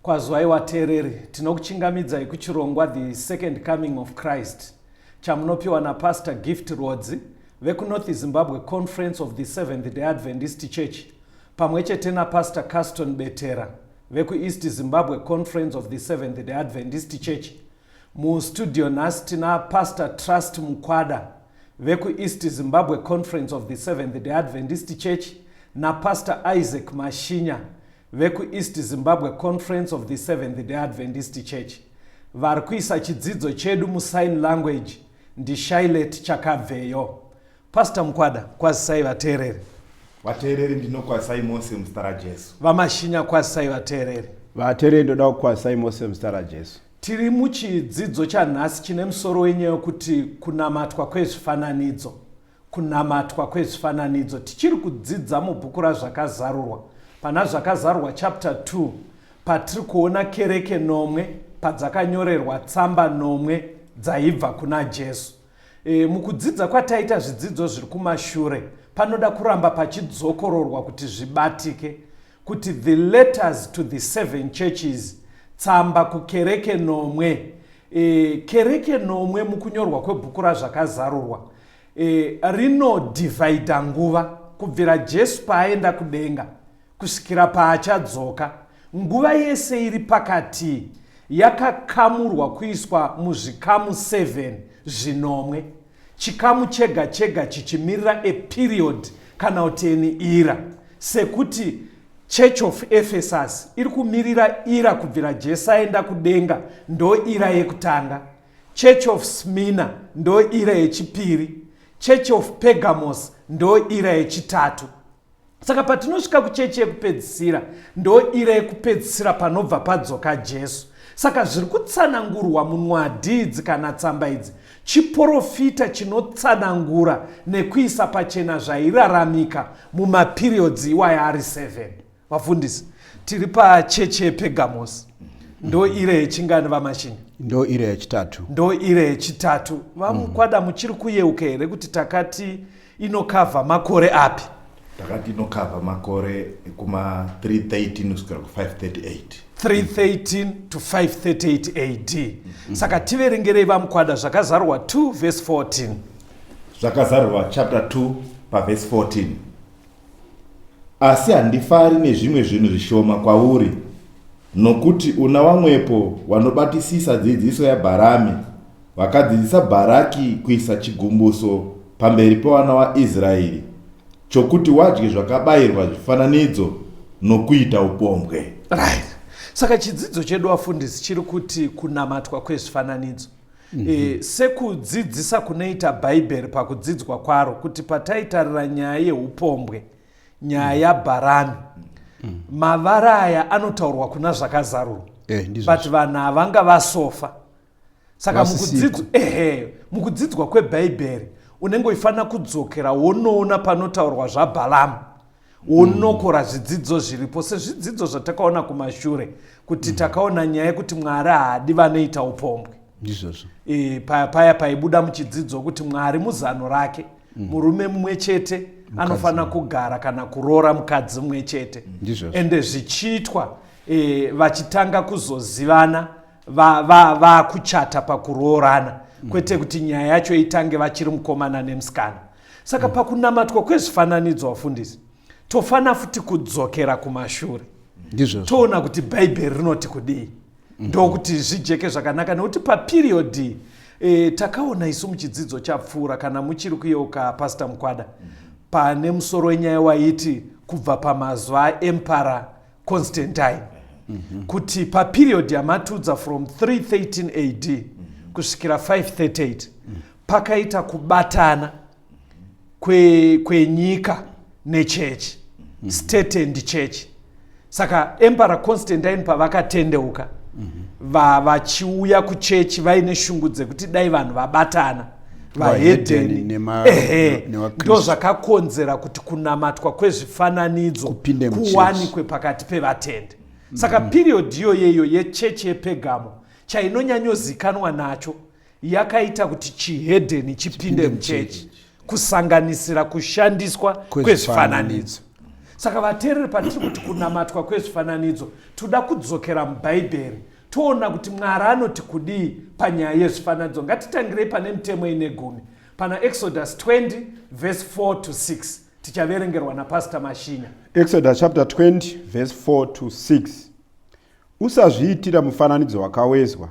Kwazwai watereri, tinokuchingamidzai kuchirongwa The Second Coming of Christ chamunopiwa na Pastor Gift Rodzi veku Zimbabwe Conference of the Seventh Day Adventist Church pamwechete na Pastor Caston Betera veku East Zimbabwe Conference of the Seventh Day Adventist Church. Mu studio nasi tina Pastor Trust Mukwada veku East Zimbabwe Conference of the Seventh Day Adventist Church na Pastor Isaac Mashinya veku East Zimbabwe Conference of the Seventh Day Adventist Church. Vari kuisa chidzidzo chedu mu sign language ndi Shailet Chakabveyo. Pastor Mukwada, kwazisai vateereri. Vateereri ndinokwazisai mose muzita raJesu. Vamashinya kwazisai vateereri. Vateereri ndoda kukwazisai mose muzita raJesu. Tiri muchidzidzo chanhasi chine musoro wenyaya kuti kunamatwa kwezvifananidzo. Kunamatwa kwezvifananidzo. Tichiri kudzidza mubhuku razvakazarurwa. Pana zvakazarurwa chapter 2 patiri kuona kereke nomwe padzakanyorerwa tsamba nomwe dzaibva kuna Jesu. Mukudzidza kwataita zvidzidzo zviri kumashure panoda kuramba pachidzokororwa kuti zvibatike kuti the letters to the 7 churches, tsamba kukereke nomwe. Kereke nomwe mukunyorwa kwebhuku razvakazarurwa rinodivhaidha nguva kubvira Jesu paaenda kudenga kusvikira paachadzoka. Nguva yese iri pakati yakakamurwa kuiswa muzvikamu 7 zvinomwe, chikamu chega chega chichimirira a period kana kuti an era. Sekuti Church of Ephesus iri kumirira ira kubvira Jesu aenda kudenga, ndo ira yekutanga. Church of Smyrna ndo ira yechipiri. Church of Pergamos ndo ira yechitatu. Saka patinosvika kuchechi yekupedzisira ndo ira yekupedzisira panobva padzoka Jesu. Saka zviri kutsanangurwa munwadhi idzi kana tsamba idzi chiprofita chinotsanangura nekuisa pachena zvairaramika mumaperiodzi iwaya ari 7. Vafundisi, tiri pachechi yePergamos ndo ira yechingani vamashinya? Ndo ira yechitatu. Ndo ira yechitatu. Vamukwada muchiri kuyeuka here kuti takati inokavha makore api? Takati inokavha makore kuma 313 kusvika ku 538. 313 to 538 AD. Saka tiverengerei vamukwada zvakazarurwa 2 verse 14. Zvakazarurwa chapter 2 pa verse 14. Asi handifari nezvimwe zvinhu zvishoma kwauri, nokuti una vamwepo vanobatisisa dzidziso yaBharami, vakadzidzisa Bharaki kuisa chigumbuso pamberi pevana vaIsraeri, chokuti wadye zvakabayirwa zvifananidzo nokuita upombwe. Right. Saka chidzidzo chedu vafundisi chiri kuti kunamatwa kwezvifananidzo. Sekudzidzisa kunoita Bhaibheri pakudzidzwa kwaro kuti pataitarira nyaya yeupombwe, nyaya yaBharami, mavara aya anotaurwa kuna zvakazarurwa. But vanhu havanga vasofa. Saka mukudzidzwa kweBhaibheri unenge uifana kudzokera wonoona panotaurwa zvaBhalamu, wonokora zvidzidzo zviripo sezvidzidzo zvatakaona kumashure kuti takaona nyaya yekuti Mwari haadi vanoita upombwe. Ndizvozvo. Paya paibuda muchidzidzo kuti Mwari muzano rake, murume mumwe chete anofana kugara kana kuroora mukadzi mumwe chete. Ende zvichiitwa vachitanga kuzozivana vakuchata pakuroorana, kwete kuti nyaya yacho itange vachiri mukomana nemusikana. Saka pakunamatwa kwezvifananidzo, wafundisi, tofana futi kudzokera kumashure. Toona kuti bhaibheri rinoti kudii, ndokuti zvijeke zvakanaka, nekuti paperiodi takaona isu muchidzidzo chapfuura, kana muchiri kuyeuka Pastor Mukwada, pane musoro wenyaya waiti kubva pamazuva aEmperor Constantine, kuti paperiodi yamatudza from 313 AD kusvikira 538 pakaita kubatana kwenyika nechechi, state and church. Saka Emperor Constantine pavakatendeuka, vachiuya kuchechi vaine shungu dzekuti dai vanhu vabatana, vahedheni, ndo zvakakonzera kuti kunamatwa kwezvifananidzo kuwanikwe pakati pevatende. Saka period iyoyeyo yechechi yePegamo, chainonyanyozikanwa nacho yakaita kuti chihedheni chipinde muchechi, kusanganisira kushandiswa kwezvifananidzo. Saka vateereri, patiri kuti kunamatwa kwezvifananidzo, toda kudzokera mubhaibheri toona kuti Mwari anoti kudii panyaya yezvifananidzo. Ngatitangirei pane mitemo ine 10 pana Exodus 20 verse 4 to 6, tichaverengerwa naPastor Mashinya. Exodus chapter 20 verse 4 to 6. Usazviitira mufananidzo wakawezwa,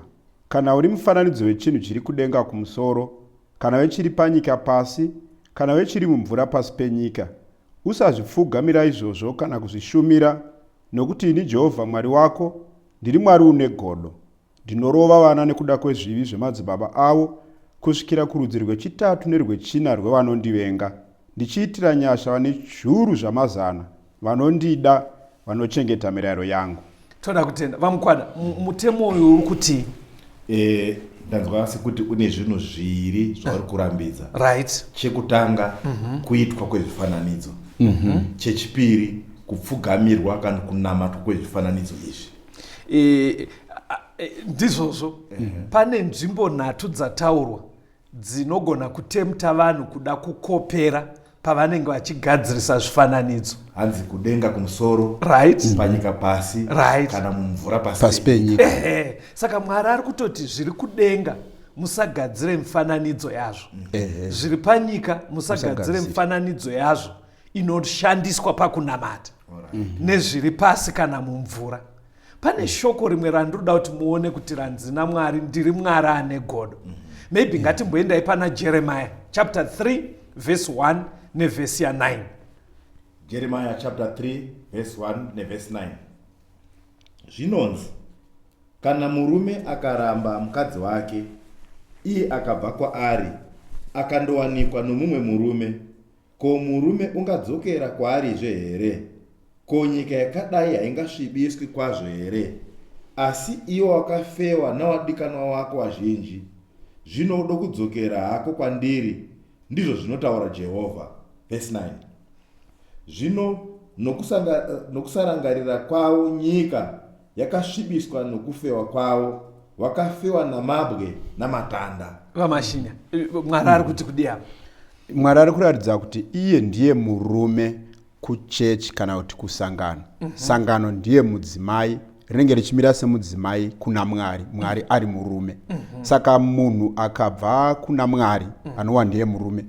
kana uri mufananidzo wechinhu chiri kudenga kumusoro, kana wechiri panyika pasi, kana wechiri mumvura pasi penyika. Usazvipfugamira izvozvo kana kuzvishumira, nokuti ini Jehovha Mwari wako ndiri Mwari une godo. Ndinorova vana nekuda kwezvivi zvemadzibaba avo kusvikira kurudzi rwechitatu nerwechina rwevanondivenga, ndichiitira nyasha vane zviuru zvamazana vanondida, vanochengeta mirayiro yangu. Toda kutenda vamukwada mutemo uyu uri kuti ndanzwa sekuti une zvinhu zviri zvauri kurambidza. Right. Chekutanga kuitwa kwezvifananidzo, chechipiri kupfugamirwa kana kunamatwa kwezvifananidzo izvi. Ndizvozvo pane nzvimbo 3 dzataurwa dzinogona kutemta vanhu kuda kukopera pavanenge vachigadzirisa zvifananidzo. Hanzi kudenga kumusoro, right, panyika pasi, right, kana mumvura pasi penyika. Saka Mwari ari kutoti zviri kudenga musagadzire mifananidzo yazvo, zviri panyika musagadzire mifananidzo yazvo inoshandiswa pakunamata, nezviri pasi kana mumvura. Pane shoko rimwe randoda kuti muone kuti ranzi naMwari ndiri Mwari ane godo. Maybe ngatimboendai pana Jeremiah chapter 3 verse 1 neverse ya 9. Jeremiah chapter 3 verse 1 neverse 9. Zvinonzi, kana murume akaramba mukadzi wake, iye akabva kwaari, akandowanikwa nomumwe murume, ko murume ungadzokera kwaarizve here? Ko nyika yakadai haingasvibiswi kwazvo here? Asi iwo wakafewa nawadikanwa wako wazhinji, zvino udo kudzokera hako kwandiri, ndizvo zvinotaura Jehovha. Verse 9. Zvino nokusarangarira kwavo nyika yakasvibiswa nokufewa kwavo, wakafewa namabwe namatanda. Vamashinya, Mwari ari kuti kudii apa? Mwari ari kuratidza kuti iye ndiye murume kuchechi kana kuti kusangano. Sangano ndiye mudzimai, rinenge richimira semudzimai kuna Mwari, Mwari ari murume. Saka munhu akabva kuna Mwari, anowa ndiye murume,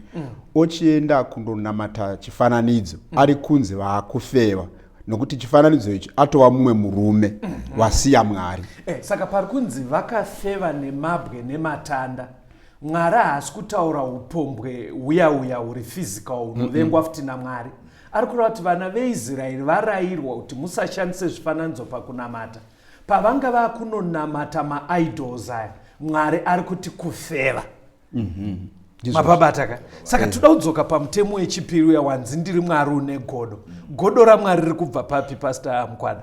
ochienda kundonamata chifananidzo, ari kunze vaakufewa, nokuti chifananidzo ichi atova mumwe murume wasiya Mwari. Saka pari kunzi vakafeva nemabwe nematanda, Mwari haasi kutaura upombwe uya huri physical unovengwa futi naMwari. Ari kureva kuti vana veIsraeri varayirwa kuti musashandise zvifananidzo pakunamata. Pavanga vakunonamata maidols aya, Mwari ari kuti kufeva. Mapabata. Saka toda kudzoka pamutemo wechipiri uya wanzi ndiri Mwari une godo. Godo raMwari riri kubva papi, Pastor Mukwada?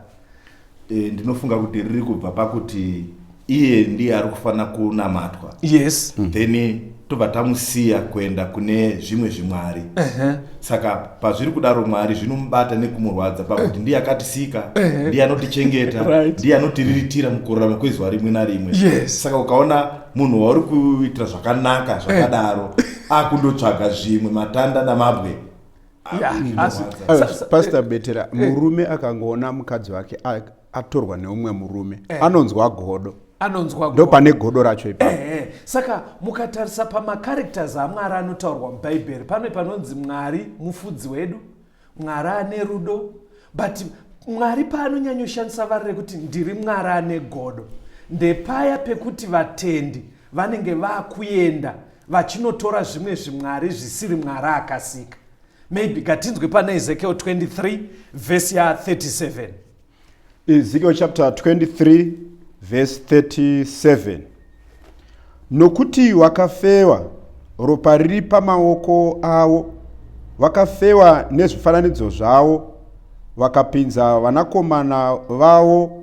Ndinofunga kuti riri kubva pakuti iye ndiye ari kufana kunamatwa. Yes. Then tobva tamusiya kuenda kune zvimwe zvimwari. Saka pazviri kudaro Mwari zvinomubata nekumurwadza pakuti ndiye akatisika, ndiye anotichengeta, ndiye anotiriritira mukurarama kwezuva rimwe narimwe. Saka ukaona munhu wauri kuitira zvakanaka zvakadaro akundotsvaga zvimwe matanda namabwe Pastor Betera, murume akangoona mukadzi wake atorwa neumwe murume anonzwa godo, ndo pane godo racho ipapo. Saka mukatarisa pamacharacters aMwari anotaurwa mubhaibheri, pane panonzi Mwari mufudzi wedu, Mwari ane rudo, but Mwari paanonyanyoshandisa vari rekuti ndiri Mwari ane godo ndepaya pekuti vatendi vanenge vakuenda vachinotora zvimwe zvimwari zvisiri Mwari akasika. Maybe gatinzwe pana Ezekiel 23 verse ya 37. Ezekiel chapter 23 verse 37. Nokuti wakafewa, ropa riri pamaoko avo, wakafewa nezvifananidzo zvavo, wakapinza vanakomana vavo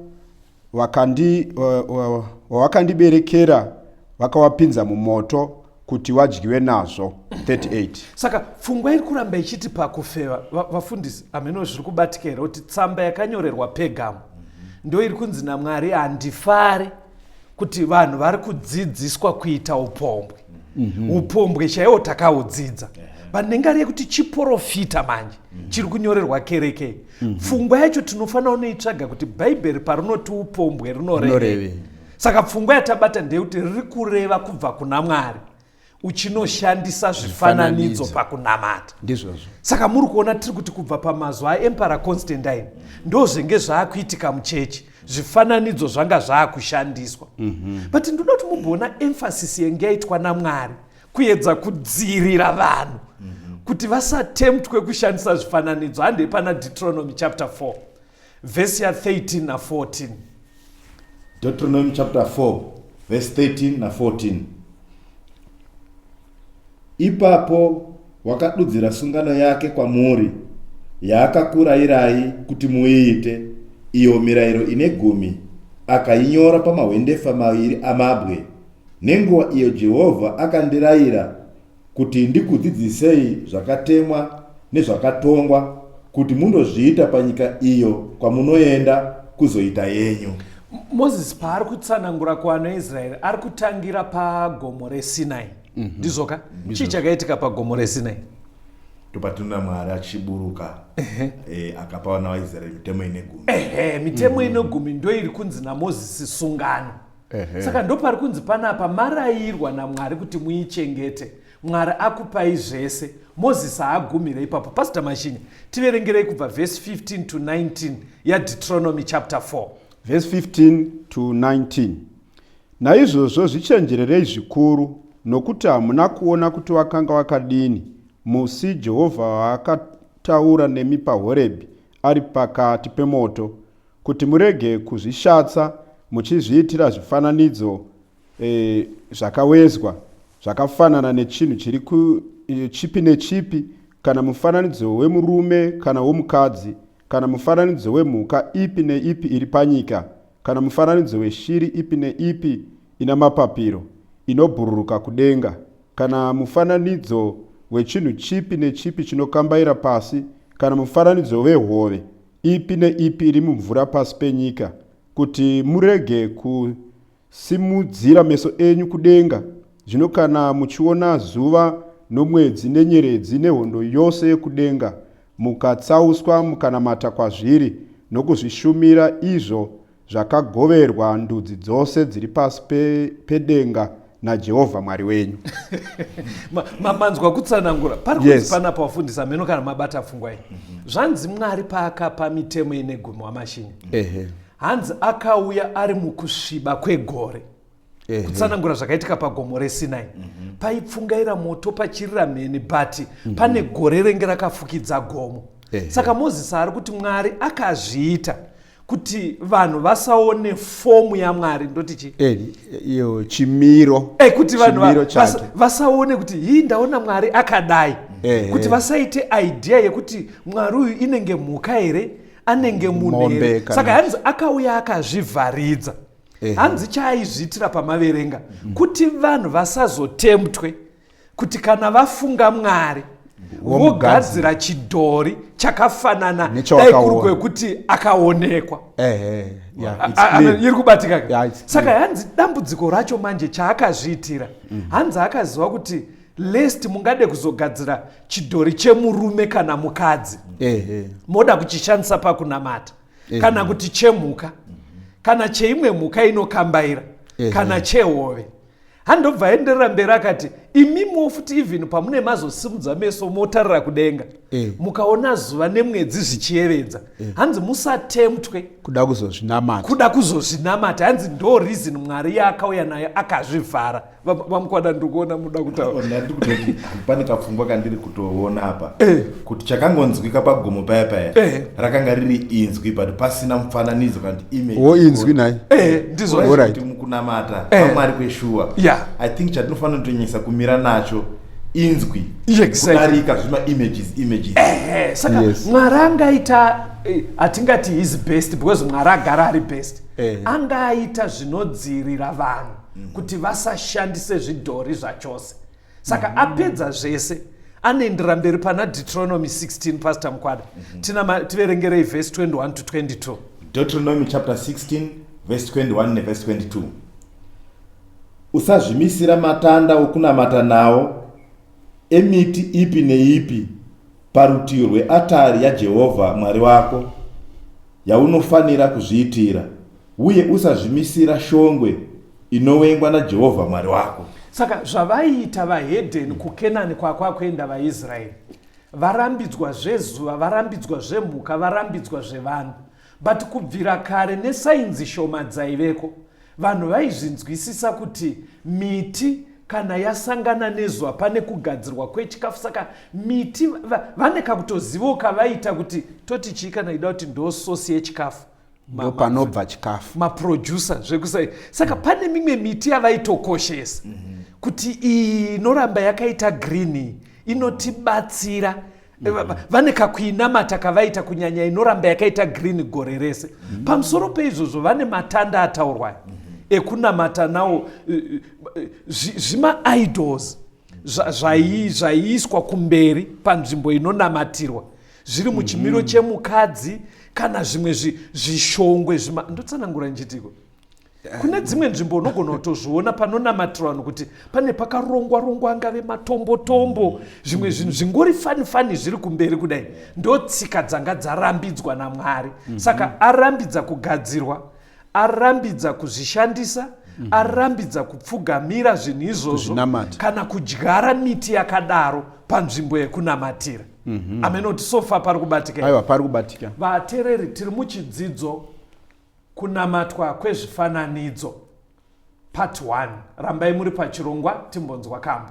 wakandiberekera, wakawapinza mumoto kuti wadyiwe nazvo. 38. Saka pfungwa iri kuramba ichiti pakufewa, vafundisi ameno zviri kubatikira kuti tsamba yakanyorerwa Pegamo ndio iri kunzi naMwari handifari kuti vanhu vari kudzidziswa kuita upombwe. Upombwe chaiwo takaudzidza. Vanengari yekuti chiprofita manje chiri kunyorerwa kereke. Pfungwa yacho tinofanira kunoitsvaga kuti bhaibheri parinoti upombwe rinoreva. Saka pfungwa yatabata ndeyekuti riri kureva kubva kuna Mwari uchinoshandisa zvifananidzo pakunamata. Ndizvozvo. Saka muri kuona tiri kuti kubva pamazuva aEmperor Constantine ndo zvenge zvaakuitika muchechi, zvifananidzo zvanga zvaakushandiswa. But ndoda kuti mumboona emphasis yenge yaitwa naMwari kuedza kudzivirira vanhu kuti vasatemtwe kushandisa zvifananidzo. Handei pana Deuteronomy chapter 4 verse ya 13 na 14. Deuteronomy chapter 4 verse 13 na 14. Ipapo wakadudzira sungano yake kwamuri yaakakurayirai kuti muiite, iyo mirayiro ine 10, akainyora pamahwendefa 2 amabwe, nenguva iyo Jehovha akandirayira kuti ndikudzidzisei zvakatemwa nezvakatongwa, kuti mundozviita panyika iyo kwamunoenda kuzoita yenyu. Moses paari kutsanangura kuvanhu veIsraeri ari kutangira pagomo reSinai. Ndizoka chii chakaitika pagomo reSinai? Topatinoona Mwari achiburuka akapa vana vaIsraeri mitemo ine 10. Mitemo ine 10 ndo iri kunzi naMozisi sungano. Saka ndo pari kunzi panapa marayirwa naMwari kuti muichengete. Mwari akupai zvese. Mozisi haagumira ipapo. Pastor Mashinya, tiverengerei kubva verse 15 to 19 ya Deuteronomy chapter 4. Verse 15 to 19. Naizvozvo zvichenjererei zvikuru, nokuti hamuna kuona kuti wakanga wakadini musi Jehovha waakataura nemi paHorebhi ari pakati pemoto, kuti murege kuzvishatsa muchizviitira zvifananidzo zvakawezwa zvakafanana nechinhu chiri chipi nechipi, kana mufananidzo wemurume kana womukadzi, kana mufananidzo wemhuka ipi neipi iri panyika, kana mufananidzo weshiri ipi neipi ina mapapiro inobhururuka kudenga, kana mufananidzo wechinhu chipi nechipi chinokambaira pasi, kana mufananidzo wehove ipi neipi iri mumvura pasi penyika, kuti murege kusimudzira meso enyu kudenga. Zvino kana muchiona zuva nomwedzi nenyeredzi nehondo yose yekudenga, mukatsauswa mukanamata kwazviri nokuzvishumira izvo zvakagoverwa ndudzi dzose dziri pasi pedenga naJehovha Mwari wenyu. Manzwa kutsanangura pari kunzi panapa wafundisa meno kana mabata pfungwa iyi. Zvanzi Mwari paakapa mitemo ine 10 waMashinya. Hanzi akauya ari mukusviba kwegore. Kutsanangura zvakaitika pagomo reSinai. Paipfungaira moto pachirira mheni, but pane gore renge rakafukidza gomo. Saka Mozisi ari kuti Mwari akazviita kuti vanhu vasaone fomu yaMwari, ndoti chi? Iyo chimiro. Kuti vanhu vasaone kuti hii ndaona Mwari akadai. Kuti vasaite idea yekuti Mwari uyu inenge mhuka here, anenge munhu here. Saka hanzi akauya akazvivharidza. Hanzi chaaizviitira pamaverenga kuti vanhu vasazotemtwe kuti kana vafunga Mwari vogadzira chidhori chakafanana dai kuri kwekuti akaonekwa. Iri kubatika. Saka hanzi dambudziko racho manje chaakazviitira, hanzi akaziva kuti lest mungade kuzogadzira chidhori chemurume kana mukadzi moda kuchishandisa pakunamata kana kuti chemhuka kana cheimwe mhuka inokambaira kana chehove. Handobva aenderera mberi akati imimiwo futi even pamune mazosimudza meso motarira kudenga mukaona zuva nemwedzi zvichiyevedza hanzi musatemtwe kuda kuzozvinamata. Hanzi ndo reason Mwari yaakauya nayo akazvivhara. Vamukwada ndikuona muda kutaura pane kapfungwa kandiri kutoona apa kuti chakangonzwika pagomo paya rakanga riri inzwi but pasina mufananidzo kana image inzwi naye ndizvo kuti mukunamata paMwari kweshuwa. I think chatinofanira kutonyesa kumira nacho inzwi kudarika zvima images. Saka Mwari angaita atingati his best because Mwari agara ari best. Angaita zvinodzirira vanhu kuti vasashandise zvidhori zvachose. Saka apedza zvese anoendera mberi pana Deuteronomy 16 Pastor Mukwada. Tiverengerei verse 21 to 22. Deuteronomy chapter 16 verse 21 neverse 22. Usazvimisira matanda okunamata nawo emiti ipi neipi parutivi rweatari yaJehovha Mwari wako yaunofanira kuzviitira, uye usazvimisira shongwe inowengwa naJehovha Mwari wako. Saka zvavaiita vahedheni kuKenani kwakwakuenda vaIsraeri, varambidzwa zvezuva, varambidzwa zvemhuka, varambidzwa zvevanhu. But kubvira kare nesainzi shoma dzaiveko, vanhu vaizvinzwisisa kuti miti kana yasangana nezuva pane kugadzirwa kwechikafu. Saka miti vane kakutozivo kavaita kuti toti chii kana ida kuti ndo sosi yechikafu, ndo panobva chikafu, maproducer zvekusai. Saka pane mimwe miti yavaitokoshesa kuti iyi inoramba yakaita green inotibatsira. Vane kakuinamata kavaita kunyanya inoramba yakaita green gore rese. Pamusoro peizvozvo vane matanda ataurwa ekunamata nawo zvima idols zvaiiswa kumberi panzvimbo inonamatirwa, zviri muchimiro chemukadzi kana zvimwe zvishongwe ndotsanangura njitiko. Kune dzimwe nzvimbo unogona kutozviona panonamatirwa vanhu kuti pane pakarongwa angave matombo zvimwe zvinhu zvingori fani zviri kumberi kudai. Ndo tsika dzanga dzarambidzwa naMwari. Saka arambidza kugadzirwa, arambidza kuzvishandisa, arambidza kupfugamira zvinhu izvozvo kana kudyara miti yakadaro panzvimbo yekunamatira. Amenoti sofa pari kubatika. Aiwa, pari kubatika. Vateereri, tiri muchidzidzo kunamatwa kwezvifananidzo part 1. Rambai muri pachirongwa timbonzwa kamwe.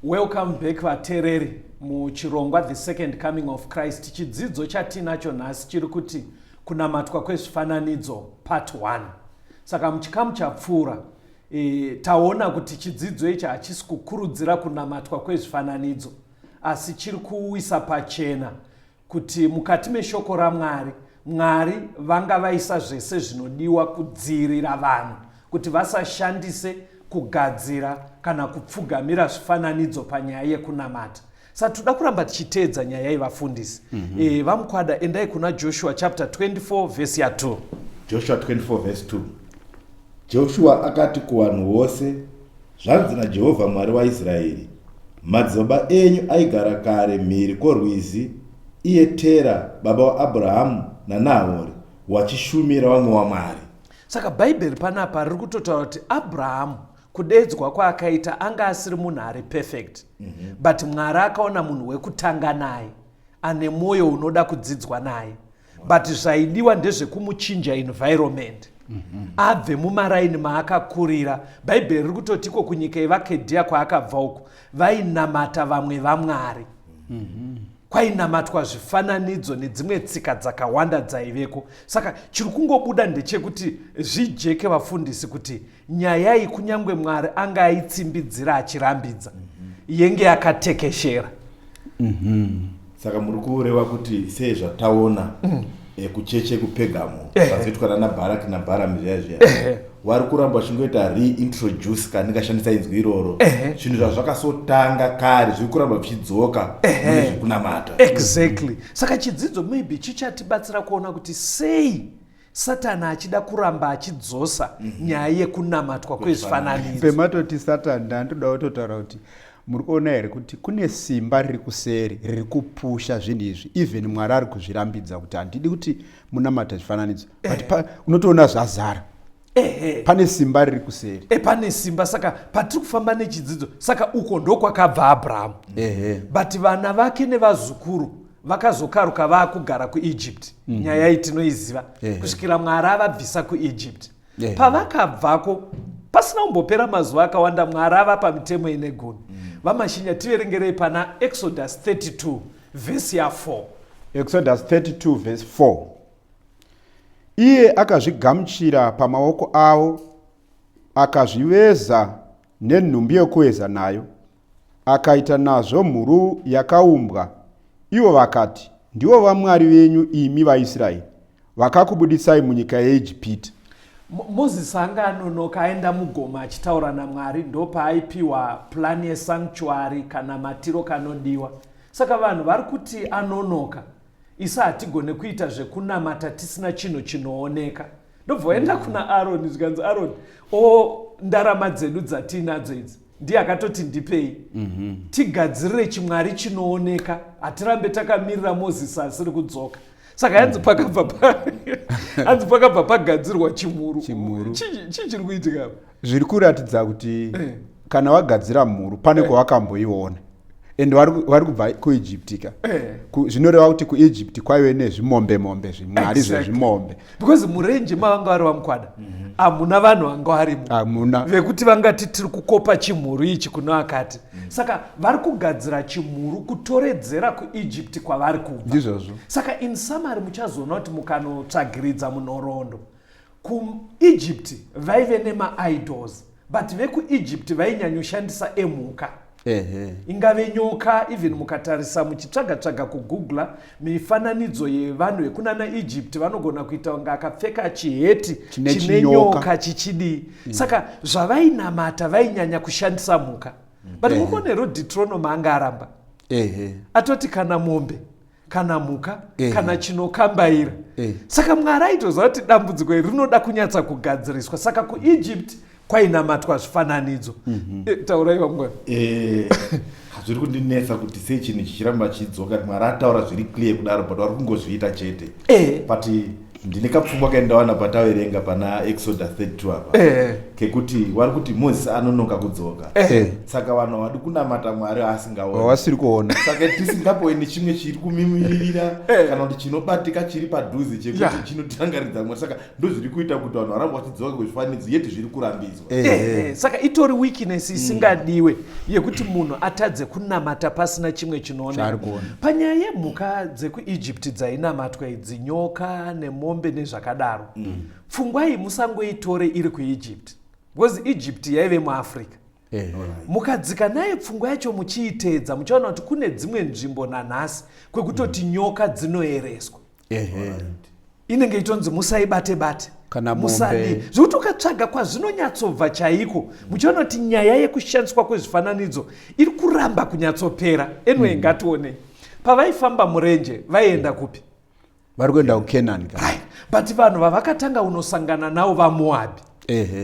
Welcome back vatereri muchirongwa The Second Coming of Christ. Chidzidzo chatinacho nhasi chiri kuti kunamatwa kwezvifananidzo part 1. Saka muchikamu chapfuura taona kuti chidzidzo ichi hachisi kukurudzira kunamatwa kwezvifananidzo, asi chiri kuisa pachena kuti mukati meshoko raMwari, Mwari vanga vaisa zvese zvinodiwa kudzivirira vanhu kuti vasashandise kugadzira kana kupfugamira zvifananidzo panyaya yekunamata. Saka toda kuramba tichiteedza nyaya yevafundisi. Vamukwada endai kuna Joshua chapter 24 verse 2. Joshua 24 verse 2. Joshua akati kuvanhu vose, zvanzi naJehovha Mwari waIsraeri, madzibaba enyu aigara kare mhiri kworwizi, iye Tera baba waAbhurahamu naNahori, wachishumira vamwe vaMwari. Saka Bhaibheri panapa riri kutotaura kuti Abrahamu kudedzwa kwaakaita anga asiri munhu ari perfect, but Mwari akaona munhu wekutanga naye, ane mwoyo unoda kudzidzwa naye, but zvaidiwa ndezvekumuchinja environment, abve mumaraini maakakurira. Bhaibheri riri kutotiko kunyika yevaKedhia kwaakabva uko vainamata vamwe vaMwari, kwainamatwa zvifananidzo nedzimwe tsika dzakawanda dzaiveko. Saka chiri kungobuda ndechekuti zvijeke vafundisi kuti nyaya iyi kunyange Mwari anga aitsimbidzira achirambidza, yenge yakatekeshera. Saka muri kureva kuti sei zvataona kucheche kuPegamo vazoitwa nana Bharaki naBharamu zviya wari kuramba vachingoita reintroduce kana ndingashandisa inzwi iroro, zvinhu zvazvakasotanga kare zviri kuramba vichidzoka nezvekunamata. Exactly. Saka chidzidzo maybe chichatibatsira kuona kuti sei Satani achida kuramba achidzosa nyaya yekunamatwa kwezvifananidzo. Pematoti Satani ndandoda kutotaura kuti muri kuona here kuti kune simba riri kuseri riri kupusha zvinhu izvi, even Mwari ari kuzvirambidza kuti handidi kuti munamata zvifananidzo, but unotoona zvazara. Pane simba riri kuseri. Pane simba. Saka patiri kufamba nechidzidzo, saka uko ndokwakabva Abrahamu. But vana vake nevazukuru vakazokaruka vaakugara kuEgypt. Nyaya iyi tinoiziva kusvikira Mwari avabvisa kuEgypt. Pavakabvako pasina kumbopera mazuva akawanda, Mwari avapa mitemo ine goni. Vamashinya tiverengerei pana Exodus 32 verse 4. Exodus 32 verse 4. Iye akazvigamuchira pamaoko avo, akazviveza nenhumbi yokuveza nayo, akaita nazvo mhuru yakaumbwa. Ivo vakati, ndivo vamwari venyu imi vaIsraeri, vakakubudisai munyika yeIjipiti. Mozisi anga anonoka aenda mugoma achitaura naMwari, ndopaaipiwa plani yesanctuary kana matiro kanodiwa. Saka vanhu vari kuti anonoka, isa hatigone kuita zvekunamata tisina chinhu chinooneka. Ndobva enda kuna Aroni zvikanzi, Aroni, ndarama dzedu dzatinadzo idzi ndiye akatoti ndipei tigadzirire chimwari chinooneka, hatirambe takamirira Mozisi asiri kudzoka. Saka yanzi pakabva pagadzirwa chimuru. Chii chiri kuitika? Zviri kuratidza kuti kana wagadzira mhuru pane kwawakamboiona, ende vari kubva kuEgypt. Zvinoreva kuti kuEgypt kwaive nezvimombe zvimwari zvezvimombe, because murenje mavanga vari vamukwada hamuna vanhu vanga varimo, hamuna vekuti vangati tiri kukopa chimhuru ichi kuno akati. Saka vari kugadzira chimhuru kutoredzera kuEgypt kwavari kubva. Ndizvozvo. Saka in summary muchazoona kuti mukanotsvagiridza munhoroondo, kuEgypt vaive nemaidols, but vekuEgypt vainyanyoshandisa emhuka. Ingave nyoka. Even mukatarisa muchitsvaga kugoogla mifananidzo yevanhu vekunana Egypt vanogona kuita kunge akapfeka chiheti chine nyoka chichidii. Saka zvavainamata vainyanya kushandisa mhuka. But mukonero Deuteronomy anga aramba atoti kana mombe kana mhuka kana chinokambaira. Saka Mwari aitoziva kuti dambudziko iri rinoda kunyatsa kugadziriswa. Saka kuEgypt kwainamatwa zvifananidzo. Taurai vamwe. Zviri kundinetsa kuti sei chinhu chichiramba chidzoka. Mwari ataura zviri clear kudaro, but vari kungozviita chete. But ndine kapfungwa kaendawana pataverenga pana Exodus 32 apa kekuti vari kuti Mozisi anonoka kudzoka. Saka vanhu havadi kunamata Mwari asiri kuona. Saka tisingapoeni chimwe chiri kumimirira kana kuti chinobatika chiri padhuze chekuti chinotirangaridza Mwari. Saka ndozviri kuita kuti vanhu varamba vachidzoka kuzvifananidzo, yeti zviri kurambidzwa. Saka itori weakness isingadiwe yekuti munhu atadze kunamata pasina chimwe chinooneka. Panyaya yemhuka dzekuEgypt dzainamatwa idzi, nyoka nemombe nezvakadaro, pfungwai musangoitore iri kuEgypt, because Egypt yaive muAfrica. Mukadzika naye pfungwa yacho muchiitedza, muchaona kuti kune dzimwe nzvimbo nanhasi kwekutoti nyoka dzinoereswa. Inenge itonzi musaibate-bate kana mombe. Zvokuti ukatsvaga kwazvinonyatsobva chaiko, muchaona kuti nyaya yekushandiswa kwezvifananidzo iri kuramba kunyatsopera. Anyway, ngatione. Pavaifamba murenje vaienda kupi? Vari kuenda kuKenani. But vanhu vavakatanga unosangana navo vaMoabhi.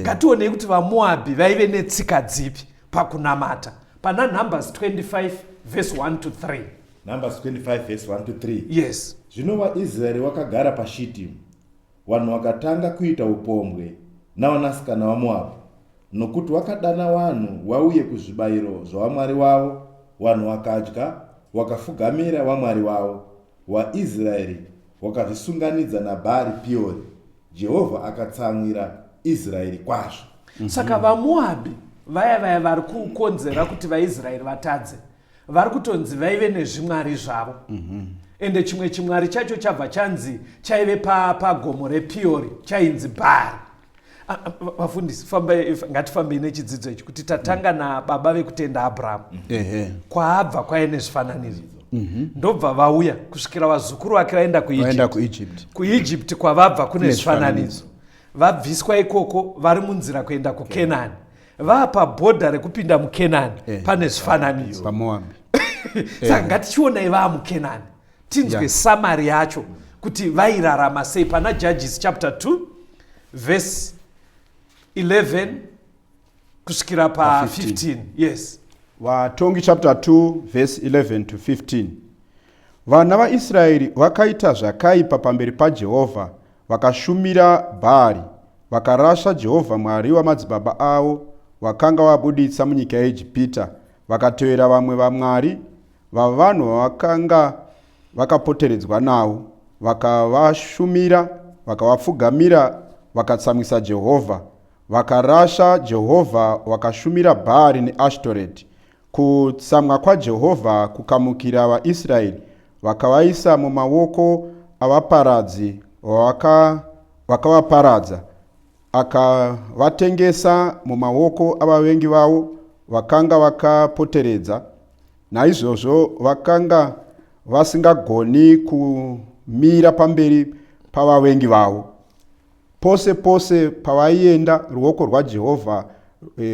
Ngatione kuti vaMoabhi vaive netsika dzipi pakunamata. Pana Numbers 25 verse 1 to 3. Numbers 25 verse 1 to 3. Yes. Zvino vaIsraeri vakagara paShitimu. Vanhu vakatanga kuita upombwe navanasikana vaMoabhu, nokuti vakadana vanhu vauye kuzvibayiro zvavamwari wavo. Vanhu vakadya vakafugamira vamwari wavo. VaIsraeri vakazvisunganidza naBhaari Peori. Jehovha akatsamwira Israeri kwazvo. Saka vaMoabhi vaya vari kukonzera kuti vaIsraeri vatadze, vari kutonzi vaive nezvimwari zvavo. Ende chimwe chimwari chacho chabva chanzi chaive pagomo rePeori chainzi Bhaari. Vafundisi, ngatifambei nechidzidzo ichi kuti tatanga nababa vekutenda Abrahamu. Kwaabva kwaine zvifananidzo. Ndobva vauya kusvikira vazukuru vake vaenda kuEgypt. kuEgypt kwavabva kune zvifananidzo. Vabviswa ikoko vari munzira kuenda kuKenani. Vapabhodha rekupinda muKenani pane zvifananidzo. PaMoabhi. Saka ngatichionai vamuKenani, tinzwe samari yacho kuti vairarama sei. Pana Judges chapter 2 verse 11 kusvikira pa15. Yes. Vatongi chapter 2 verse 11 to 15. Vana vaIsraeri vakaita zvakaipa pamberi paJehovha, vakashumira Bhaari, vakarasha Jehovha Mwari wamadzibaba avo vakanga vabuditsa munyika yeIjipita, vakatevera vamwe vamwari vavanhu vavakanga vakapoteredzwa navo, vakavashumira, vakavapfugamira, vakatsamwisa Jehovha, vakarasha Jehovha, vakashumira Bhaari neAshtoreti. Kutsamwa kwaJehovha kukamukira vaIsraeri, vakavaisa mumaoko avaparadzi vakavaparadza, akavatengesa mumaoko avavengi vavo vakanga vakapoteredza. Naizvozvo vakanga vasingagoni kumira pamberi pavavengi vavo. Pose pose pavaienda, ruoko rwaJehovha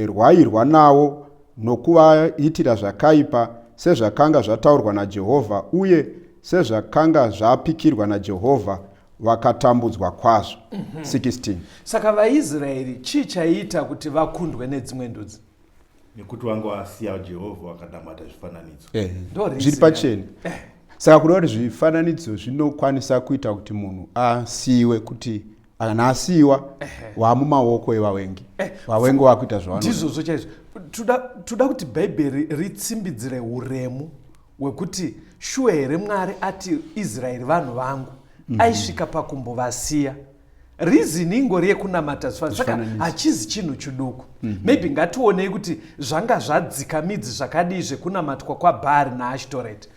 rwairwa navo nokuvaitira zvakaipa, sezvakanga zvataurwa naJehovha uye sezvakanga zvapikirwa naJehovha, vakatambudzwa kwazvo. 16. Saka vaIsraeri chii chaiita kuti vakundwe nedzimwe ndudzi? nekuti wanga wasiya Jehovha wakanamata zvifananidzo. Zviri pachena. Saka kuda kuti zvifananidzo zvinokwanisa kuita kuti munhu asiyiwe, kuti kana asiyiwa wamumaoko evavengi, vavengi wakuita zvavanoda. Ndizvozvo chaizvo. Toda kuti Bhaibheri ritsimbidzire uremu wekuti shuwa here Mwari ati Israeri vanhu vangu aisvika pakumbovasiya. Reason ingori yekunamata zvifananidzo, saka hachizi chinhu chiduku. Maybe ngationei kuti zvanga zvadzika midzi zvakadii zvekunamatwa kwaBhaari naAshtoreti.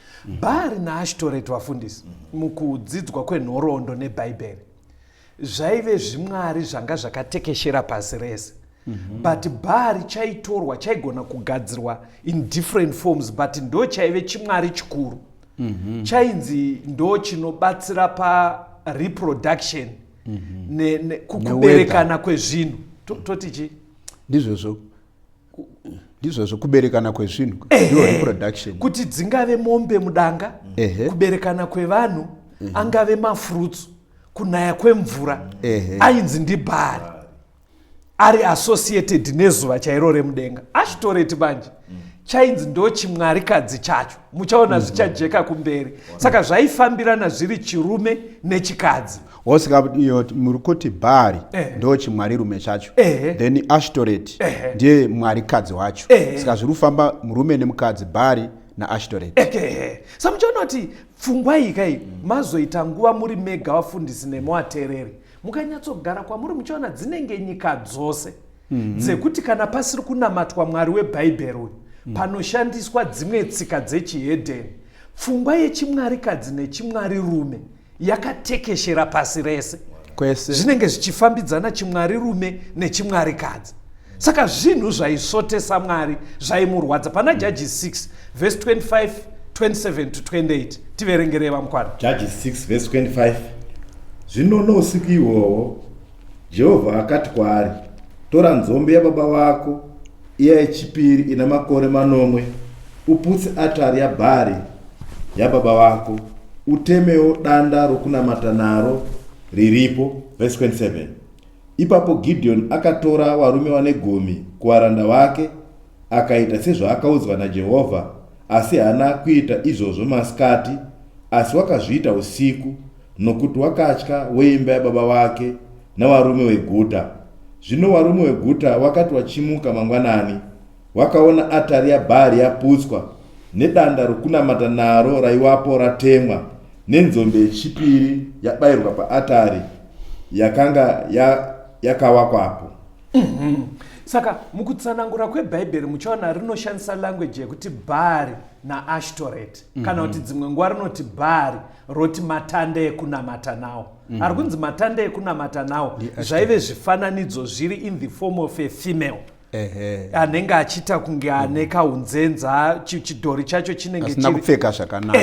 Bhaari naAshtoreti, vafundisi, mukudzidzwa kwenhoroondo neBhaibheri, zvaive zvimwari zvanga zvakatekeshera pasi rese. But Bhaari chaitorwa, chaigona kugadzirwa in different forms, but ndo chaive chimwari chikuru. Chainzi ndo chinobatsira reproduction kuberekana kwezvinhu. Toti chi? Ndizvozvo kuberekana kwezvinhu, ndiyo reproduction. Kuti dzingave mombe mudanga, kuberekana kwevanhu, angave mafruits, kunaya kwemvura, ainzi ndiBhaari. Ari associated nezuva chairo remudenga. Ashtoreti manje chainzi ndo chimwarikadzi chacho, muchaona zvichajeka kumberi. Saka zvaifambirana zviri chirume nechikadzi. Osika muri kuti Bhaari ndo chimwari rume chacho, then Ashtoreti ndiye mwarikadzi wacho. Saka zviri kufamba murume nemukadzi, Bhaari naAshtoreti. Saka muchaona kuti pfungwa iyi mazoita nguva muri mega vafundisi nemuvateereri, mukanyatsogara kwamuri muchaona dzinenge nyika dzose dzekuti kana pasiri kunamatwa Mwari weBhaibheri uyu, panoshandiswa dzimwe tsika dzechihedheni, pfungwa yechimwarikadzi nechimwari rume yakatekeshera pasi rese. Zvinenge zvichifambidzana chimwari rume nechimwarikadzi. Saka zvinhu zvaisvotesa Mwari, zvaimurwadza. Pana Judges 6 verse 25, 27 to 28. Tiverengere vamukwana. Judges 6 verse 25. Zvino nousiku ihwohwo Jehovha akati kwaari, tora nzombe yababa vako iya yechipiri ina makore 9, uputse atari yaBhaari yababa vako, utemewo danda rokunamata naro riripo. Verse 27. Ipapo Gideon akatora varume 10 kuvaranda vake, akaita sezvaakaudzwa naJehovha, asi haana kuita izvozvo masikati, asi wakazviita usiku, nokuti wakatya weimba yababa vake navarume veguta. Zvino varume veguta wakati wachimuka mangwanani, wakaona atari yaBhaari yaputswa, nedanda rokunamata naro raivapo ratemwa, nenzombe yechipiri yabayirwa paatari yakanga yakavakwapo. Saka mukutsanangura kweBhaibheri muchaona rinoshandisa language yekuti Bhaari naAshtoreti, kana kuti dzimwe nguva rinoti Bhaari roti matanda ekunamata nawo. Ari kunzi matanda ekunamata nawo zvaive zvifananidzo zviri in the form of a female, anenge achiita kunge ane kaunzenza, chidhori chacho chinenge asina kupfeka zvakanaka.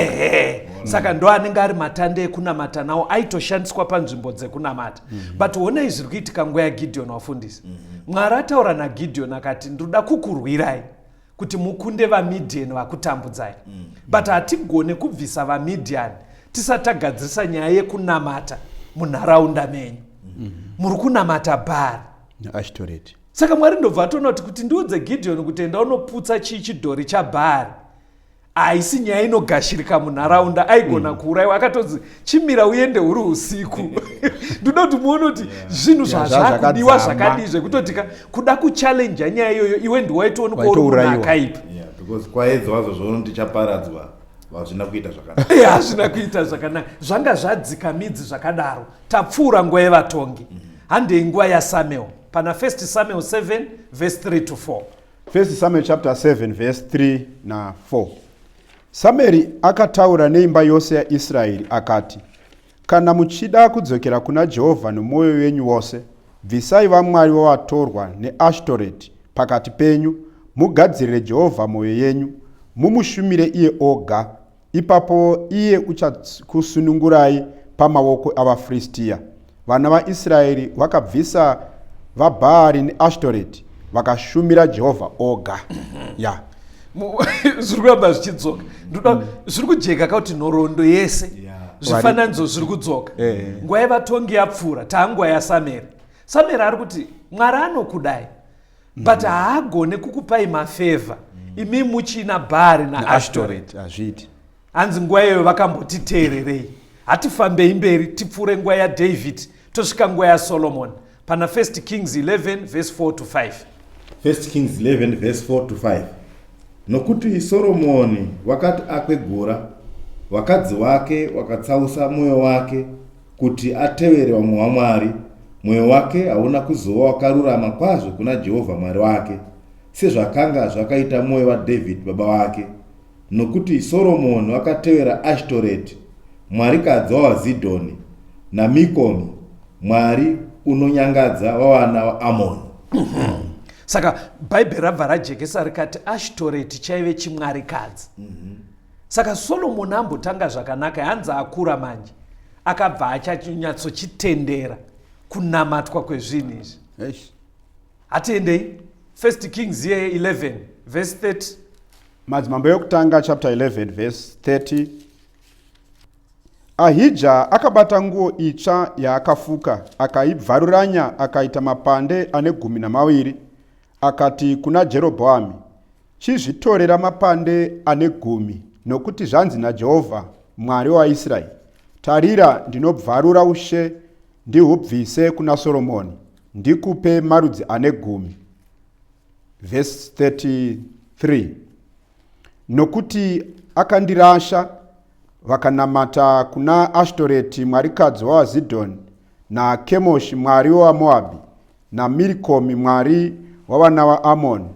Saka ndo anenge ari matanda ekunamata nawo, aitoshandiswa panzvimbo dzekunamata. But onai zviri kuitika nguva yaGidheon, wafundisi. Mwari ataura naGidheon akati, ndoda kukurwirai kuti mukunde vaMidhiani vakutambudzai. But hatigone kubvisa vaMidhiani tisati tagadzirisa nyaya yekunamata munharaunda menyu. Muri kunamata Bhaari naAshtoreti. Saka Mwari ndobva atoona kuti ndiudze Gideon kuti enda unoputsa chidhori chaBhaari. Haisi nyaya inogashirika munharaunda, aigona kuurayiwa. Akatonzi chimira uende uri usiku. Ndoda kuti muone kuti zvinhu zvazvakudiwa zvakadii zvekutoti kuda kuchallenge nyaya iyoyo iwe ndiwaitoonekwa uri munhu akaipa. Because kwaedzwa zvozvo ndichaparadzwa, hazvina kuita zvakanaka. Hazvina kuita zvakanaka. Zvanga zvadzika midzi zvakadaro. Tapfuura nguva yevatongi. Handei nguva yaSamuel. Pana 1 Samuel 7 verse 3 to 4. 1 Samuel chapter 7 verse 3 na 4. Samueri akataura neimba yose yaIsraeri akati, kana muchida kudzokera kuna Jehovha nomwoyo wenyu wose, bvisai vamwari vavatorwa neAshtoreti pakati penyu, mugadzirire Jehovha mwoyo yenyu, mumushumire iye oga. Ipapo iye uchakusunungurai pamawoko avaFiristia. Vana vaIsraeri vakabvisa vaBhaari neAshtoreti vakashumira Jehovha oga. Zviri kuramba zvichidzoka. Zviri kujeka kuti nhoroondo yese zvifananidzo zviri kudzoka. Nguva yevatongi yapfuura, taanguva yaSamueri. Samueri ari kuti Mwari anokudai, but haagone kukupai mafevha imi muchina Bhaari naAshtoreth. Hazviti. Hanzi nguva iyoyo vakambotiteererei. Hatifambei mberi tipfuure nguva yaDavid tosvika nguva yaSolomon pana 1 Kings 11 verse 4 to 5. 1 Kings 11 verse 4 to 5. Nokuti Soromoni wakati akwegura, wakadzi wake wakatsausa mwoyo wake kuti atevere vamwe vaMwari, mwoyo wake hauna kuzova wakarurama kwazvo kuna Jehovha Mwari wake, sezvakanga zvakaita mwoyo waDhavhidhi baba wake. Nokuti Soromoni wakatevera Ashtoreti, mwarikadzi wavaZidhoni, naMikomi, mwari unonyangadza wavana vaAmoni. Saka Bhaibheri rabva rajekesa rikati Ashtoreti chaive chimwarikadzi. Saka Solomoni ambotanga zvakanaka, hanzi akura manje akabva achanyatsochitendera kunamatwa kwezvinhu izvi. Hatiendei 1 Kings 11 verse 30. Madzimambo yokutanga chapter 11 verse 30. Ahija akabata nguo itsva yaakafuka, akaibvaruranya, akaita mapande ane 12, akati kuna Jerobhoami, chizvitorera mapande ane 10, nokuti zvanzi naJehovha Mwari waIsraeri, tarira, ndinobvarura ushe ndihubvise kuna Soromoni, ndikupe marudzi ane 10. Verse 33. Nokuti akandirasha, vakanamata kuna Ashtoreti mwarikadzi wavaZidhoni, naKemoshi mwari wavaMoabhi, naMirikomi mwari wavana vaAmoni,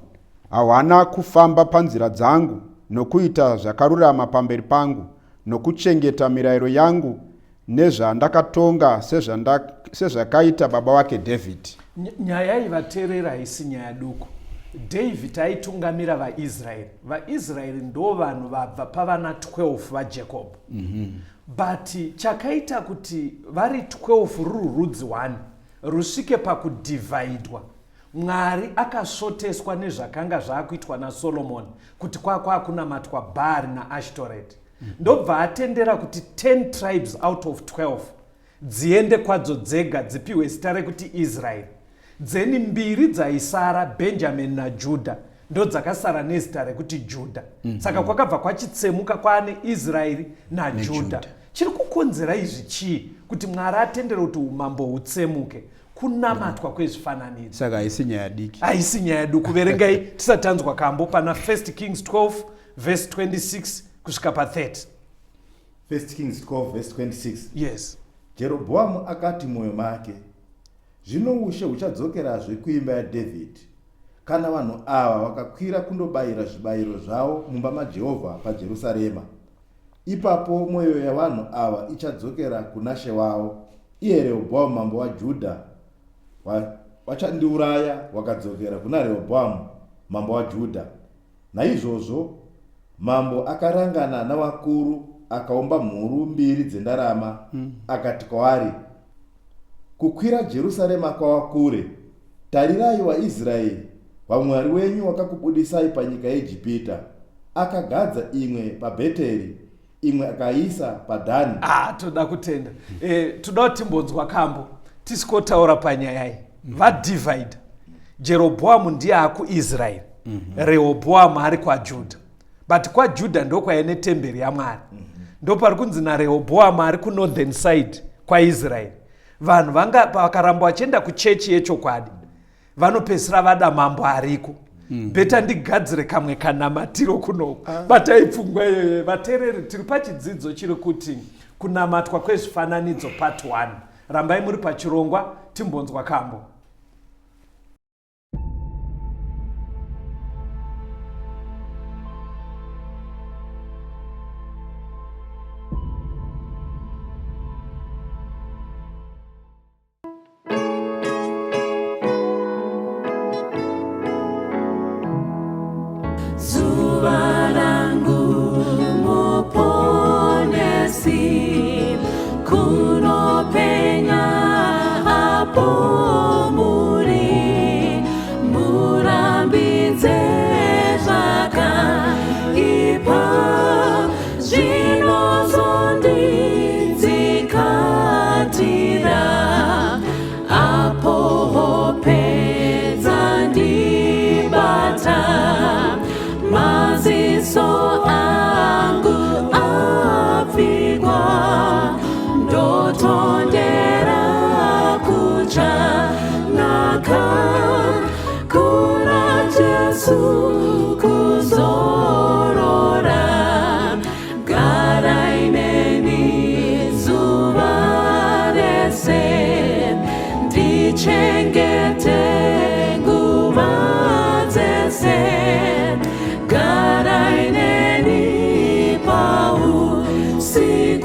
hawana kufamba panzira dzangu, nokuita zvakarurama pamberi pangu, nokuchengeta mirayiro yangu, nezvandakatonga sezvakaita baba wake Dhavhidhi. Nyaya ivateerera haisi nyaya duku. David aitungamira vaIsraeri. VaIsraeri ndo vanhu vabva pavana 12 vaJacob. But chakaita kuti vari 12 ruri rudzi 1 rusvike pakudivhaidwa, Mwari akasvoteswa nezvakanga zvaakuitwa naSolomoni kuti kwakunamatwa Bhaari naAshtoreth. Ndobva atendera kuti 10 tribes out of 12 dziende kwadzo dzega dzipiwe zita rekuti Israeri. Dzeni 2 dzaisara, Benjamin naJudha, ndo dzakasara nezita rekuti Judha. Saka kwakabva kwachitsemuka kwaane Israeri naJudha. Chiri kukonzera izvi chii? Kuti Mwari atendere kuti umambo hutsemuke, kunamatwa kwezvifananidzo. Saka haisi nyaya diki. Haisi nyaya duku. Verengai tisatanzwa kambo pana 1 Kings 12 verse 26 kusvika pa30. 1 Kings 12 verse 26. Yes. Jerobhoamu akati mwoyo make, zvino ushe huchadzokerazve kuimba yaDhavhidhi, kana vanhu ava vakakwira kundobayira zvibayiro zvavo mumba maJehovha paJerusarema. Ipapo mwoyo yavanhu ava ichadzokera kuna she wavo, iye Rehobhoamu mambo waJudha. Vachandiuraya wakadzokera kuna Rehobhoamu mambo waJudha. Naizvozvo mambo akarangana navakuru, akaumba mhuru 2 dzendarama, akati kwavari, kukwira Jerusarema kwava kure. Tarirai vaIsraeri, vaMwari wenyu wakakubudisai panyika yeIjipita. Akagadza imwe paBheteri, imwe akaisa paDhani. Toda kutenda. Toda timbonzwa kambo tisikotaura panyaya iyi. Vadivhaida. Jerobhoamu ndiye akuIsraeri. Rehobhoamu ari kwaJudha. But kwaJudha ndo kwaine temberi yaMwari. Ndo pari kunzi naRehobhoamu ari kunorthern side kwaIsraeri. Vanhu vakaramba vachienda kuchechi yechokwadi, vanopedzisira vada mambo ariko. Beta ndigadzire kamwe kanamatiro kunoko. Batai pfungwa iyoyo. Vateereri, tiri pachidzidzo chiri kuti kunamatwa kwezvifananidzo part 1. Rambai muri pachirongwa timbonzwa kambo. Zuva langu muponesi, kunopenya hapo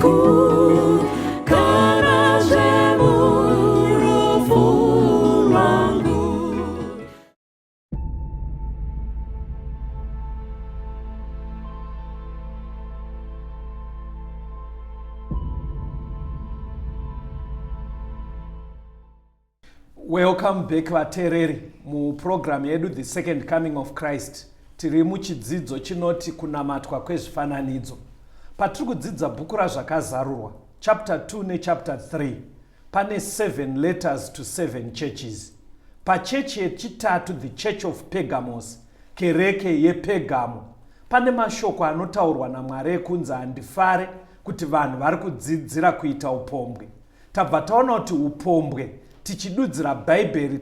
usiku kana urofu wangu. Welcome back vatereri muprogramu yedu The Second Coming of Christ. Tiri muchidzidzo chinoti kunamatwa kwezvifananidzo. Patiri kudzidza bhuku razvakazarurwa chapter 2 nechapter 3 pane 7 letters to 7 churches. Pachechi yechitatu, the church of Pergamos, kereke yePegamo, pane mashoko anotaurwa naMwari ekunzi handifare kuti vanhu vari kudzidzira kuita upombwe. Tabva taona kuti upombwe tichidudzira bhaibheri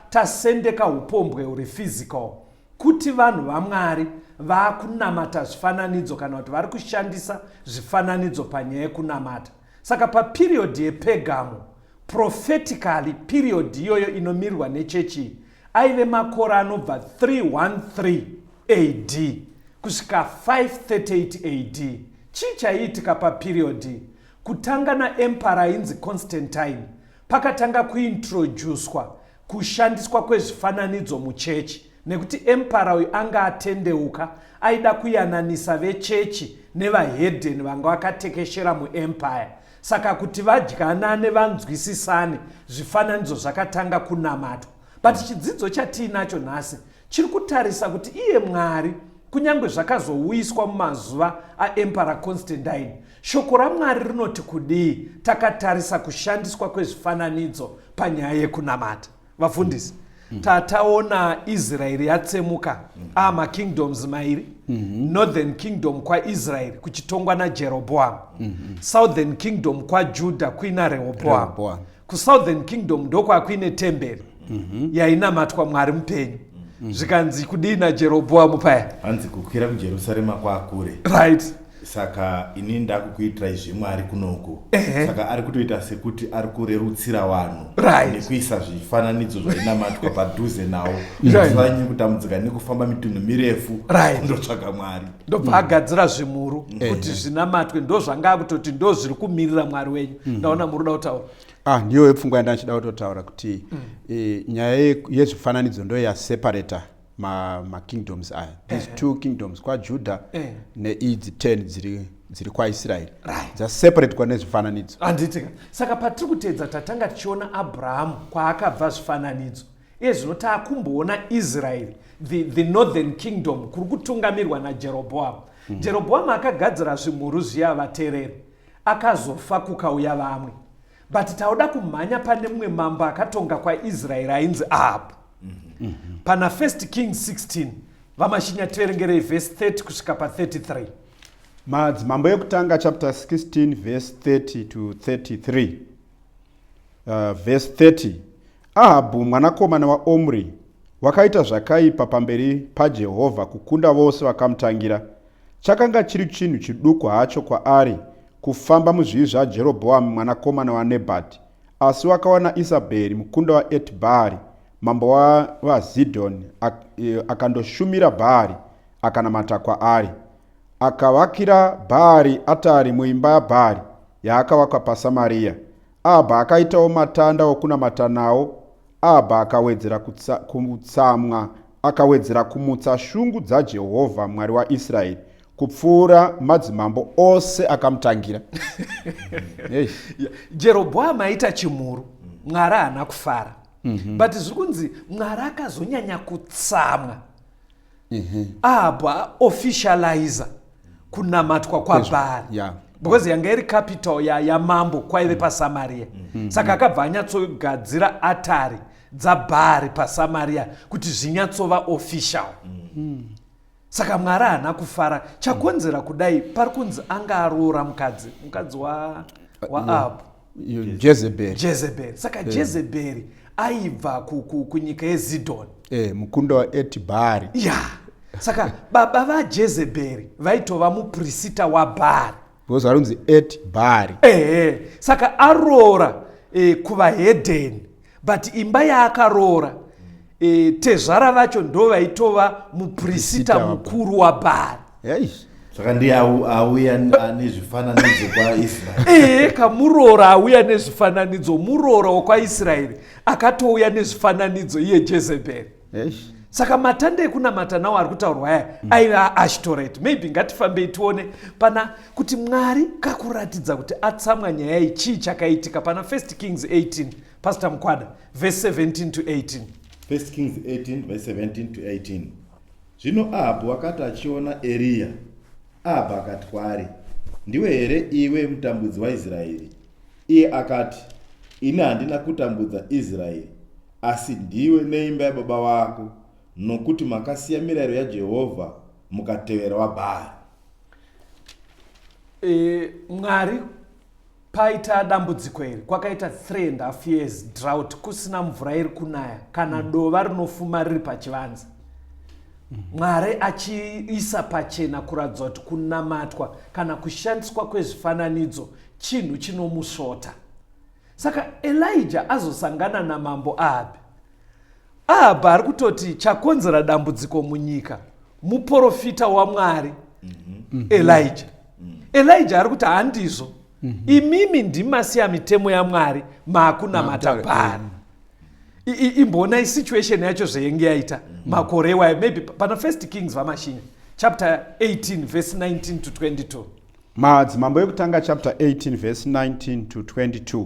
tasendeka upombwe huri physical, kuti vanhu vaMwari vakunamata zvifananidzo kana kuti vari kushandisa zvifananidzo panyaya yekunamata. Saka paperiodi yePegamo, prophetically period iyoyo inomirirwa nechechi, aive makore anobva 313 AD kusvika 538 AD. Chii chaiitika paperiodi? Kutanga naempara ainzi Constantine pakatanga kuintroducwa kushandiswa kwezvifananidzo muchechi, nekuti empara uyu anga atendeuka, aida kuyananisa vechechi nevahedheni vanga vakatekeshera muempire. Saka kuti vadyanane vanzwisisane, zvifananidzo zvakatanga kunamatwa. But chidzidzo chatiinacho nhasi chiri kutarisa kuti iye Mwari, kunyange zvakazouyiswa mumazuva aempara Constantine, shoko raMwari rinoti kudii takatarisa kushandiswa kwezvifananidzo panyaya yekunamata. Vafundisi, tataona Israeri yatsemuka makingdoms mairi. Northern kingdom kwaIsraeri kuchitongwa naJerobhoamu, Southern kingdom kwaJudha kuina Rehoboamu. Kusouthern kingdom ndokwakuine temberi yainamatwa Mwari mupenyu. Zvikanzi kudii naJerobhoamu paya? Hanzi kukwira kuJerusarema kwakure. Right. Saka ini ndakukuitirai zvimwari kunoku. Saka ari kutoita sekuti ari kurerutsira vanhu nekuisa zvifananidzo zvainamatwa padhuze nawo, vanyi kutambudzika nekufamba mitunhu mirefu kundotsvaka Mwari. Ndobva agadzira zvimuru kuti zvinamatwe, ndo zvanga kutoti ndo zviri kumirira Mwari wenyu. Ndaona muri kuda kutaura. Ndiyo yepfungwa yandachida kutotaura kuti nyaya yezvifananidzo ndo yaseparata makingdoms aya. These two kingdoms kwaJudha neidzi 10 dziri kwaIsraeri dzaseparatedwa nezvifananidzo. Handitika. Saka patiri kutedza tatanga tichiona Abrahamu kwaakabva zvifananidzo. Iye zvino taakumboona Israeri, the northern kingdom, kuri kutungamirwa naJerobhoamu. Jerobhoamu akagadzira zvimhuru zviya vatereri, akazofa kukauya vamwe. But tauda kumhanya pane mumwe mambo akatonga kwaIsraeri ainzi Ahabhu. Pana 1 Kings 16 vamashinya tiverengerei verse 30 kusvika pa33. Madzimambo ekutanga chapter 16 verse 30 to 33. Verse 30. Ahabhu mwanakomana waOmri wakaita zvakaipa pamberi paJehovha kukunda vose vakamutangira. Chakanga chiri chinhu chiduku hacho kwaari kufamba muzvivi zvaJerobhoamu mwanakomana waNebhati, asi wakawana Isabheri mukunda waEtibhaari mambo waZidhoni, akandoshumira Bhaari akanamata kwaari. Akavakira Bhaari atari muimba yaBhaari yaakavakwa paSamaria. Abha akaitawo matanda okunamata nawo. Abha akawedzera kutsamwa, akawedzera kumutsa shungu dzaJehovha Mwari waIsraeri kupfuura madzimambo ose akamutangira. Jerobhoamu aita chimhuru, Mwari haana kufara. But zviri kunzi Mwari akazonyanya kutsamwa. Abha officializa kunamatwa kwaBhaari. Because yanga iri capital yamambo kwaive paSamaria. Saka akabva anyatsogadzira atari dzaBhaari paSamaria kuti zvinyatsova official. Saka Mwari haana kufara. Chakonzera kudai pari kunzi anga aroora mukadzi waAhabhu, Jezebheri. Saka Jezebheri aibva kunyika yeZidhoni, mukunda waEtibhaari. Saka baba vaJezebheri vaitova muprista waBhaari, because varunzi Etibhaari. Saka aroora kuvahedheni, but imba yaakaroora tezvara vacho ndo vaitova muprista mukuru waBhaari. saka ndiye auya nezvifananidzo kwaIsraeri. Kamuroora auya nezvifananidzo, muroora wokwaIsraeri akatouya nezvifananidzo iye Jezebheri. Saka matanda ekunamata nawo ari kutaurwa aya aiva Ashtoreth. Maybe ngatifambei tione pana kuti Mwari kakuratidza kuti atsamwa nyaya iyi chii chakaitika pana 1 Kings 18 Pastor Mukwada verse 17 to 18. 1 Kings 18 verse 17 to 18. Zvino Ahabhu akati achiona Eriya, abva akati kwaari, ndiwe here iwe mutambudzi waIsraeri? Iye akati, ini handina kutambudza Israeri, asi ndiwe neimba yababa wako, nokuti makasiya mirayiro yaJehovha mukatevera waBhaari. Mwari paita dambudziko iri, kwakaita 3.5 years drought, kusina mvura iri kunaya kana dova rinofuma riri pachivanze. Mwari achiisa pachena kuratidza kuti kunamatwa kana kushandiswa kwezvifananidzo chinhu chinomusvota. Saka Elijah azosangana namambo Ahabhi. Ahabhi ari kutoti chakonzera dambudziko munyika muprofita waMwari Elijah. Elijah ari kuti handizvo, imimi ndimasiya mitemo yaMwari maakunamata Bhaari. Imbona isituation yacho zvayenge yaita makore wayo, maybe pana 1 Kings vamashinya chapter 18 verse 19 to 22. Madzimambo ekutanga chapter 18 verse 19 to 22.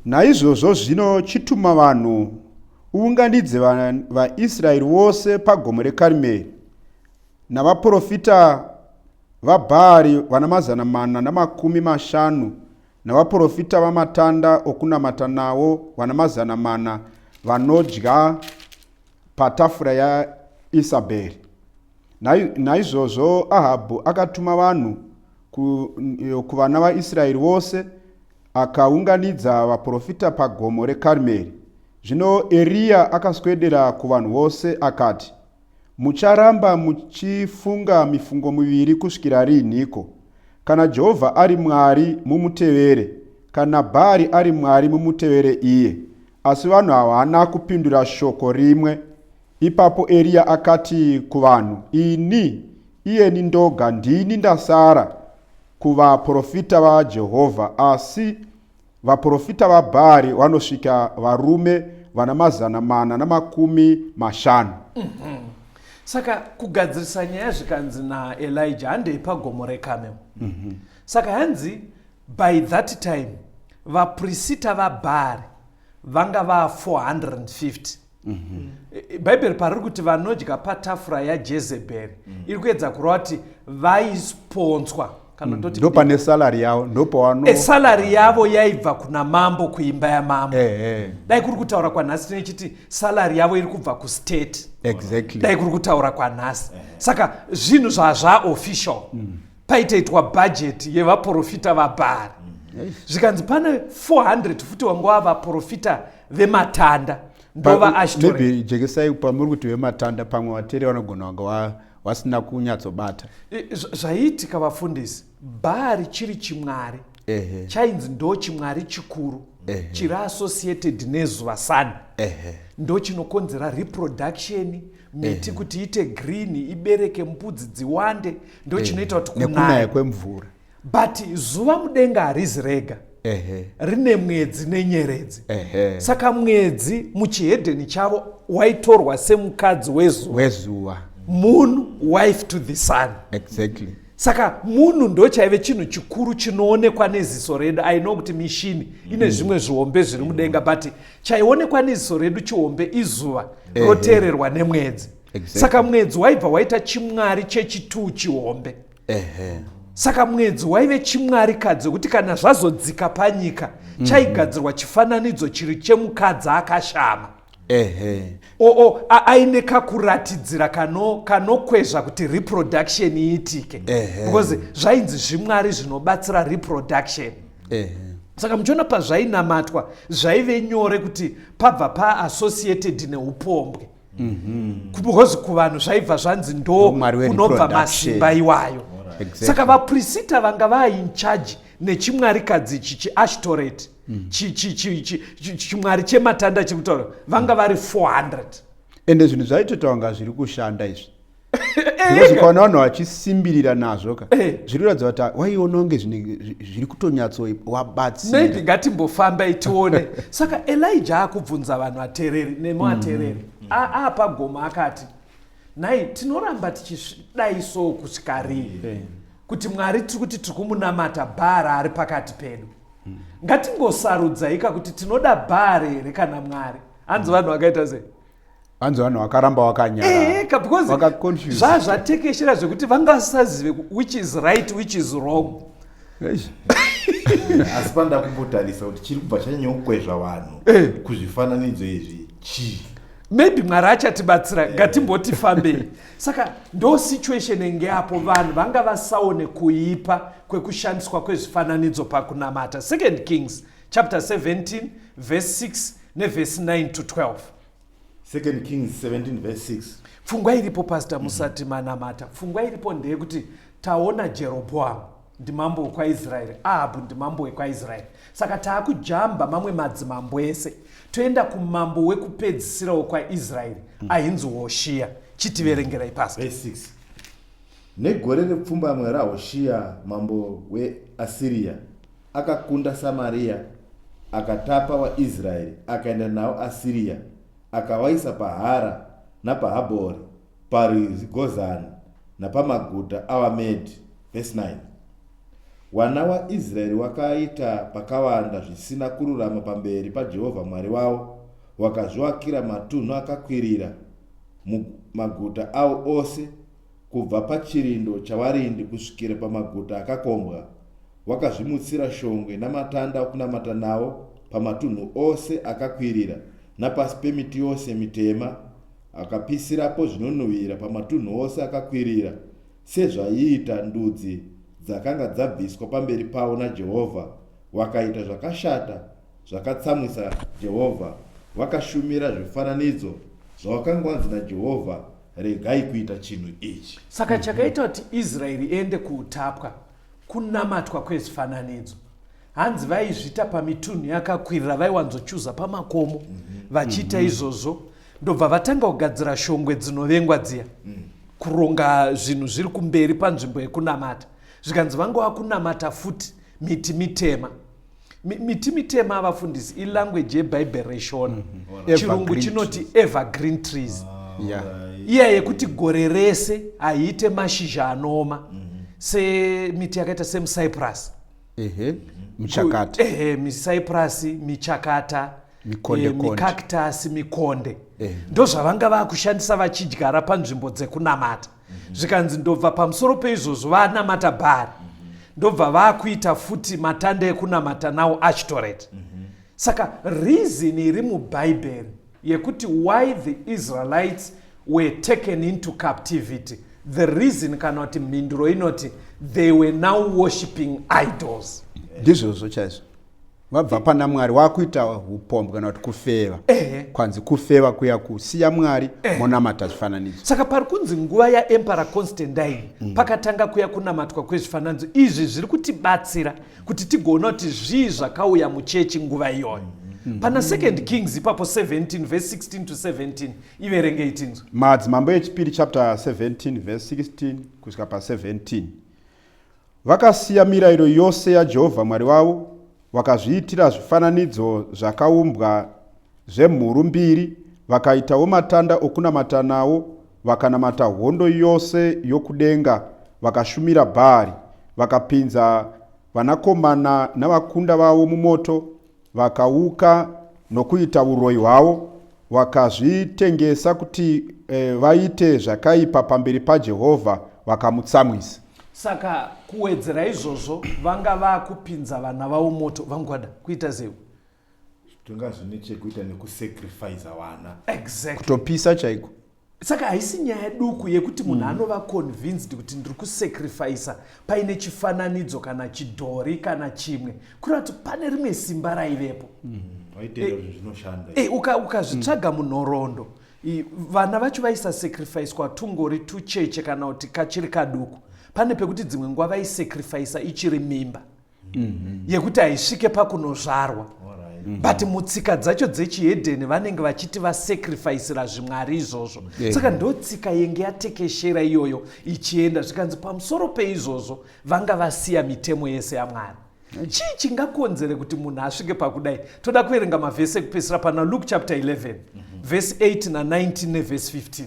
Naizvozvo zvino chituma vanhu uunganidze vaIsraeri vose pagomo reKarimeri, navaprofita vaBhaari vana 450 navaprofita vamatanda okunamata nawo vana 400 vanodya patafura yaIsabheri. Naizvozvo Ahabhu akatuma vanhu kuvana vaIsraeri vose, akaunganidza vaprofita pagomo reKarimeri. Zvino Eriya akaswedera kuvanhu vose akati, mucharamba muchifunga mifungo miviri kusvikira riiniko? Kana Jehovha ari Mwari mumutevere, kana Bhaari ari Mwari mumutevere iye. Asi vanhu havana kupindura shoko rimwe. Ipapo Eriya akati kuvanhu, iyeni ndoga ndini ndasara kuvaprofita vaJehovha, asi vaprofita vaBhaari vanosvika varume vana 450. Saka kugadzirisa nyaya zvikanzi naElijah handei pagomo reKarmel. Saka hanzi by that time vaprofita vaBhaari vanga va 450. Bhaibheri pariri kuti vanodya patafura yaJezebheri iri kuedza kureva kuti vaisponswa. Ndo pane salary yavo, ndo pawano salary yavo yaibva kuna mambo kuimba yamambo. Dai kuri kutaura kwanhasi tinechiti salary yavo iri kubva kustate. Exactly. Dai kuri kutaura kwanhasi. Saka zvinhu zvazvaofficial. Paitaitwa budget yevaprofita vaBhaari. Zvikanzi pane 400 futi wangova vaprofita vematanda ndova Ashtoreth. Maybe jekesai pamuri kuti vematanda pamwe vatere vanogona wanga wasina kunyatsobata. Zvaiitika vafundisi, Bhaari chiri chimwari chainzi ndo chimwari chikuru chiri associated nezuva sun. Ndo chinokonzera reproduction, miti kuti ite green, ibereke mbudzi dziwande, ndo chinoita kuti kunaya kwemvura. But zuva mudenga harizi rega, rine mwedzi nenyeredzi. Saka mwedzi muchihedheni chavo waitorwa semukadzi wezuva. Moon, wife to the sun. Exactly. Saka munhu ndo chaive chinhu chikuru chinoonekwa neziso redu. I know kuti mishini ine zvimwe zviombe zviri mudenga, but chaionekwa neziso redu chihombe izuva roteererwa nemwedzi. Saka mwedzi waibva waita chimwari chechituu chihombe. Saka mwedzi waive chimwari kadzi kuti kana zvazodzika panyika chaigadzirwa chifananidzo chiri chemukadzi akashama. Aine kakuratidzira kanokwezva kuti reproduction iitike. Because zvainzi zvimwari zvinobatsira reproduction. Saka muchiona pazvainamatwa zvaive nyore kuti pabva paassociated neupombwe. Because kuvanhu zvaibva zvanzi ndo kunobva masimba iwayo. Saka vaprofita vanga va in charge nechimwarikadzi ichi chiAshtoreth, chimwari chematanda chimutaura, vanga vari 400. Ende zvinhu zvaitoita wanga zviri kushanda izvi. because ukaona vanhu vachisimbirira nazvo ka zviri kuratidza kuti waiona kunge zviri kutonyatso wabatsira. Maybe ngatimbofambai tione. Saka Elijah akubvunza vanhu vatereri nemuvatereri apagoma akati, nhai tinoramba tichidai so kusvika rini kuti Mwari tiri kuti tiri kumunamata Bhaari ari pakati pedu. Ngatingosarudzai kuti tinoda Bhaari here kana Mwari. Hanzi vanhu vakaita sei? Hanzi vanhu vakaramba vakanyara because zvatekeshera zvekuti vangasazive which is right which is wrong. Asi panda kumbotarisa kuti chiri kubva chanyanyokwezva vanhu kuzvifananidzo izvi chii. Maybe Mwari achatibatsira, ngatimbotifambei. Saka ndo situation engeapo vanhu vanga vasaone kuipa kwekushandiswa kwezvifananidzo pakunamata. 2 Kings chapter 17 verse 6 neverse 9 to 12. 2 Kings 17 verse 6. Pfungwa iripo pastor musati manamata. Pfungwa iripo ndeyekuti taona Jeroboamu ndimambo wekwaIsraeri, Ahabhu ndimambo wekwaIsraeri. Saka taakujamba mamwe madzimambo ese. Toenda kumambo wekupedzisira wekwaIsraeri ainzi Hoshea. Chitiverengerai pastor. Verse 6. Negore repfumbamwe raHoshea mambo weAsiria akakunda Samaria, akatapa vaIsraeri, akaenda navo Asiria, akavaisa paHara napaHabhori, parwizi Gozani napamaguta avaMedhi. Verse 9. Wana vaIsraeri wakaita pakavanda zvisina kururama pamberi paJehovha Mwari wavo, wakazvivakira matunhu akakwirira mumaguta avo ose, kubva pachirindo chavarindi kusvikira pamaguta akakombwa. Wakazvimutsira shongwe namatanda okunamata nawo pamatunhu ose akakwirira napasi pemiti yose mitema, akapisirapo zvinonhuhwira pamatunhu ose akakwirira, sezvaiita ndudzi dzakanga dzabviswa pamberi pavo naJehovha. Wakaita zvakashata zvakatsamwisa Jehovha, wakashumira zvifananidzo zvawakangwanzi naJehovha. Regai kuita chinhu ichi. Saka chakaita kuti Israeri ende kuutapwa kunamatwa kwezvifananidzo. Hanzi vaizvita pamitunhu yakakwirira, vaiwanzochuza pamakomo vachiita izvozvo, ndobva vatanga kugadzira shongwe dzinovengwa dziya, kuronga zvinhu zviri kumberi panzvimbo yekunamata. Zvikanzi vanga vakunamata futi miti mitema. Miti mitema vafundisi ilanguage yeBhayibheri reshona. Chirungu chinoti evergreen trees. Iya yekuti gore rese aiite mashizha anoma. Semiti yakaita semucyprus. Michakata. Micyprus, michakata, micactus, mikonde. Ndo zvavanga vakushandisa vachidyara panzvimbo dzekunamata. Zvikanzi ndobva pamusoro peizvozvo vanamata Bhaari. Ndobva vakuita futi matanda ekunamata nawo Ashtoreth. Saka reason iri muBhayibheri yekuti why the Israelites were taken into captivity, the reason kana kuti mhinduro inoti they were now worshipping idols. Ndizvozvo chaizvo. Vabva pana Mwari wakuita upombwe kana kuti kufeva. Kwanzi kufeva kuya kusiya Mwari monamata zvifananidzo. Saka pari kunzi nguva yaEmperor Constantine pakatanga kuya kunamatwa kwezvifananidzo. Izvi zviri kutibatsira kuti tigoona kuti zvii zvakauya muchechi nguva iyoyo. Pana 2 Kings ipapo 17 verse 16 to 17 iverenge itinzo. Madzimambo echipiri chapter 17 verse 16 kusvika pa 17. Vakasiya mirayiro yose yaJehovha Mwari wavo, vakazviitira zvifananidzo zvakaumbwa zvemhuru mbiri, vakaitawo matanda okunamata nawo, vakanamata hondo yose yokudenga, vakashumira Bhaari, vakapinza vanakomana navakunda vavo mumoto, vakauka nokuita uroyi hwavo, vakazvitengesa kuti vaite zvakaipa pamberi paJehovha, vakamutsamwisa. Saka kuwedzera izvozvo vanga vakupinza vana vavo moto, vangwada kuita zeu tunga zvine chekuita nekusacrifice vana. Exactly. Kutopisa chaiko. Saka haisi nyaya duku yekuti munhu anova convinced kuti ndiri kusacrifice paine chifananidzo kana chidhori kana chimwe, kurati pane rimwe simba raivepo. Ukazvitsvaga munhoroondo, vana vacho vaisasacrificewa tungori tucheche kana kuti kachiri kaduku. Pane pekuti dzimwe nguva vaisacrifice ichiri mimba yekuti haisvike pakunozvarwa. but mutsika dzacho dzechihedheni vanenge vachiti vasacrificira zvimwari izvozvo. Saka ndo tsika yenge yatekeshera iyoyo ichienda zvikanzi pamusoro peizvozvo vanga vasiya mitemo yese yaMwari. Chii chingakonzere kuti munhu asvike pakudai? Toda kuverenga mavhesi ekupedzisira pana Luke chapter 11 verse 8 na 19 neverse 15.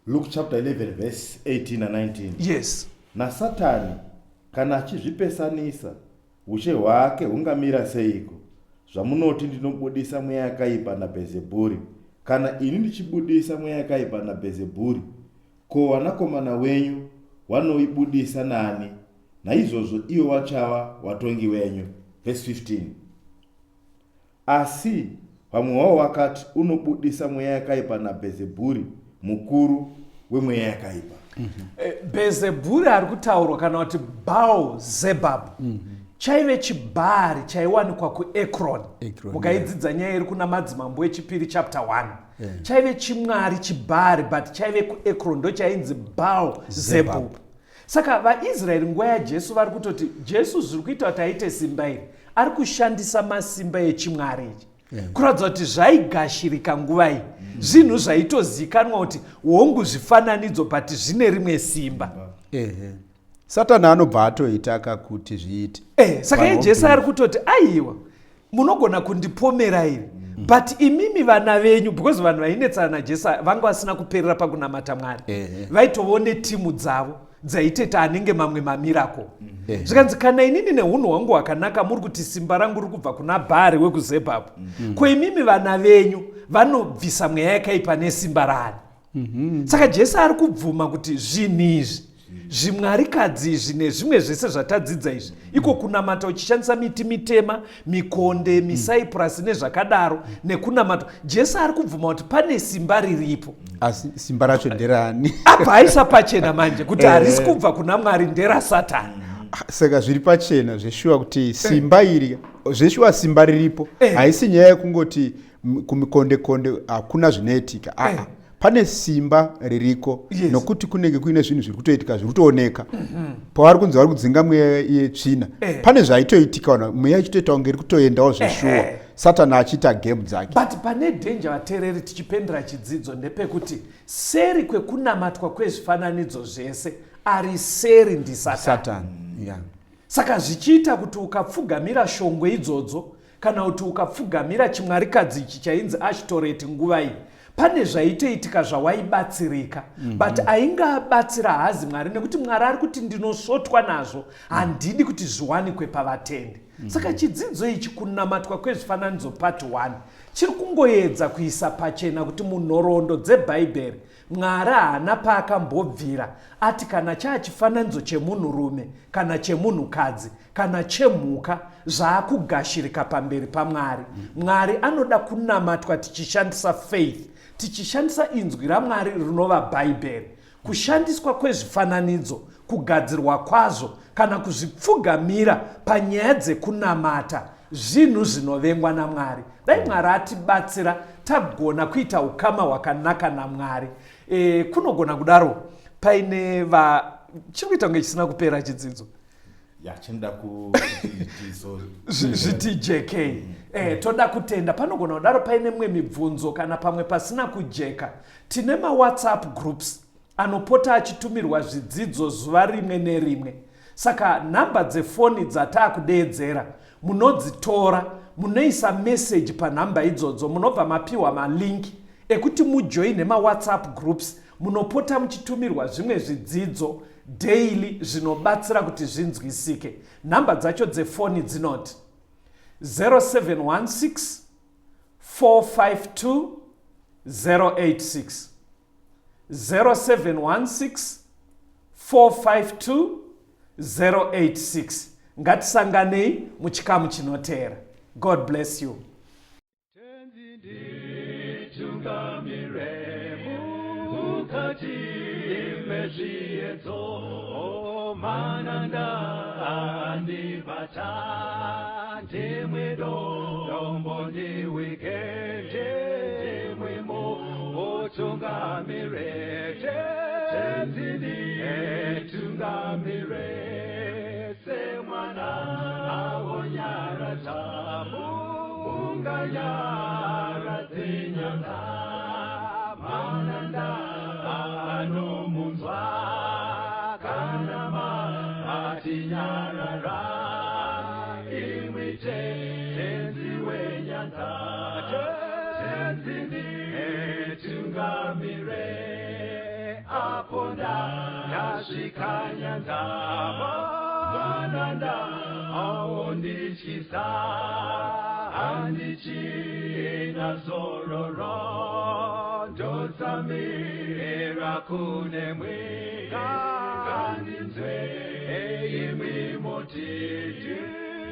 Luke chapter 11 verse 18 na 19. Yes. naSatani kana achizvipesanisa ushe hwake hungamira seiko? Zvamunoti ndinobudisa mweya yakaipa naBhezebhuri, kana ini ndichibudisa mweya yakaipa naBhezebhuri, ko wanakomana wenyu wanoibudisa nani, naizvozvo iwo wachava watongi wenyu. Verse 15. Asi vamwe wavo vakati, unobudisa mweya yakaipa naBhezebhuri, mukuru wemweya yakaipa. Bhezebhuri ari kutaurwa kana kuti Baal-zebub chaive chibhari chaiwanikwa kuEkron. Mukaidzidza nyaya iri kuna madzimambo echipiri chapter 1. Chaive chimwari chibhari but chaive kuEkron ndo chainzi Baal-zebub. Saka vaIsraeri nguva yaJesu vari kutoti Jesu zviri kuita kuti aite simba iri ari kushandisa masimba echimwari ichi. Kuratidza kuti zvaigashirika nguva iyi, zvinhu zvaitozikanwa kuti hongu zvifananidzo but zvine rimwe simba. Satani anobva atoitaka kuti zviite. Saka Jesu ari kutoti aiwa munogona kundipomera iri but imimi vana venyu, because vanhu vainetsana naJesu vanga vasina kuperera pakunamata Mwari, vaitoone timu dzavo dzaiteta anenge mamwe mamirako. Zvikanzi kana inini neunhu hwangu hwakanaka muri kuti simba rangu riri kubva kuna Bhaari wekuZebhabhu, ko imimi vana venyu vanobvisa mweya yakaipa nesimba rani. Saka Jesu ari kubvuma kuti zvinhu izvi zvimwarikadzi izvi nezvimwe zvese zvatadzidza izvi, iko kunamata uchishandisa miti mitema, mikonde, misaipurasi nezvakadaro, nekunamata, Jesu ari kubvuma kuti pane simba riripo. Asi simba racho nderani? Apa aisa pachena manje kuti harisi kubva kuna Mwari, nderaSatani. Saka zviri pachena zveshuwa kuti simba iri, zveshuwa simba riripo, haisi nyaya yekungoti kumikonde-konde hakuna zvinoitika. Pane simba ririko, nokuti kunenge kuine zvinhu zviri kutoitika zviri kutooneka. Pavari kunzi vari kudzinga mweya yetsvina, pane zvaitoitika, mweya ichitoita kunge iri kutoendawo zveshuwa, Satani achiita gemu dzake. But pane danger vateereri tichipendera chidzidzo ndepekuti seri kwekunamatwa kwezvifananidzo zvese ari seri ndiSatani. Saka zvichiita kuti ukapfugamira shongwe idzodzo kana kuti ukapfugamira chimwarikadzi ichi chainzi Ashtoreti nguva iyi, pane zvaitoitika zvawaibatsirika, but aingabatsira hazi Mwari, nekuti Mwari ari kuti ndinosvotwa nazvo, handidi kuti zviwanikwe pavatendi. Saka chidzidzo ichi kunamatwa kwezvifananidzo part 1 chiri kungoedza kuisa pachena kuti munhoroondo dzebhaibheri Mwari haana paakambobvira ati kana chaachifananidzo chemunhurume kana chemunhukadzi kana chemhuka zvaakugashirika pamberi paMwari. Mwari anoda kunamatwa tichishandisa faith, tichishandisa inzwi raMwari rinova bhaibheri. Kushandiswa kwezvifananidzo, kugadzirwa kwazvo kana kuzvipfugamira panyaya dzekunamata zvinhu zvinovengwa naMwari. Dai Mwari atibatsira tagona kuita ukama hwakanaka naMwari. Kunogona kudaro paine chiri kuita kunge chisina kupera chidzidzo. Chinda zviti JK. Toda kutenda panogona kudaro paine mwe mibvunzo kana pamwe pasina kujeka. Tine WhatsApp groups anopota achitumirwa zvidzidzo zuva rimwe nerimwe. Saka namba dzefoni dzataakudeedzera munodzitora, munoisa message panhamba idzodzo, munobva mapiwa malinki ekuti mujoine WhatsApp groups, munopota muchitumirwa zvimwe zvidzidzo daily zvinobatsira kuti zvinzwisike. Namba dzacho dzefoni dzinoti 0716 452 086 0716 452 086. Ngatisanganei muchikamu chinotera. God bless you. Tungamire se mwana awonyarata Munganyaradze nyanga mananda anomunzwa kana matinyarara imwe tenzi wenyanza tenzini tungamire aponda yasvika nyanza mananda aondichisa handichina zororo ndotsamira kune mwenga kandinzwe imwi motiti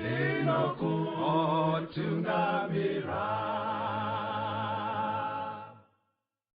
ndinokutungamira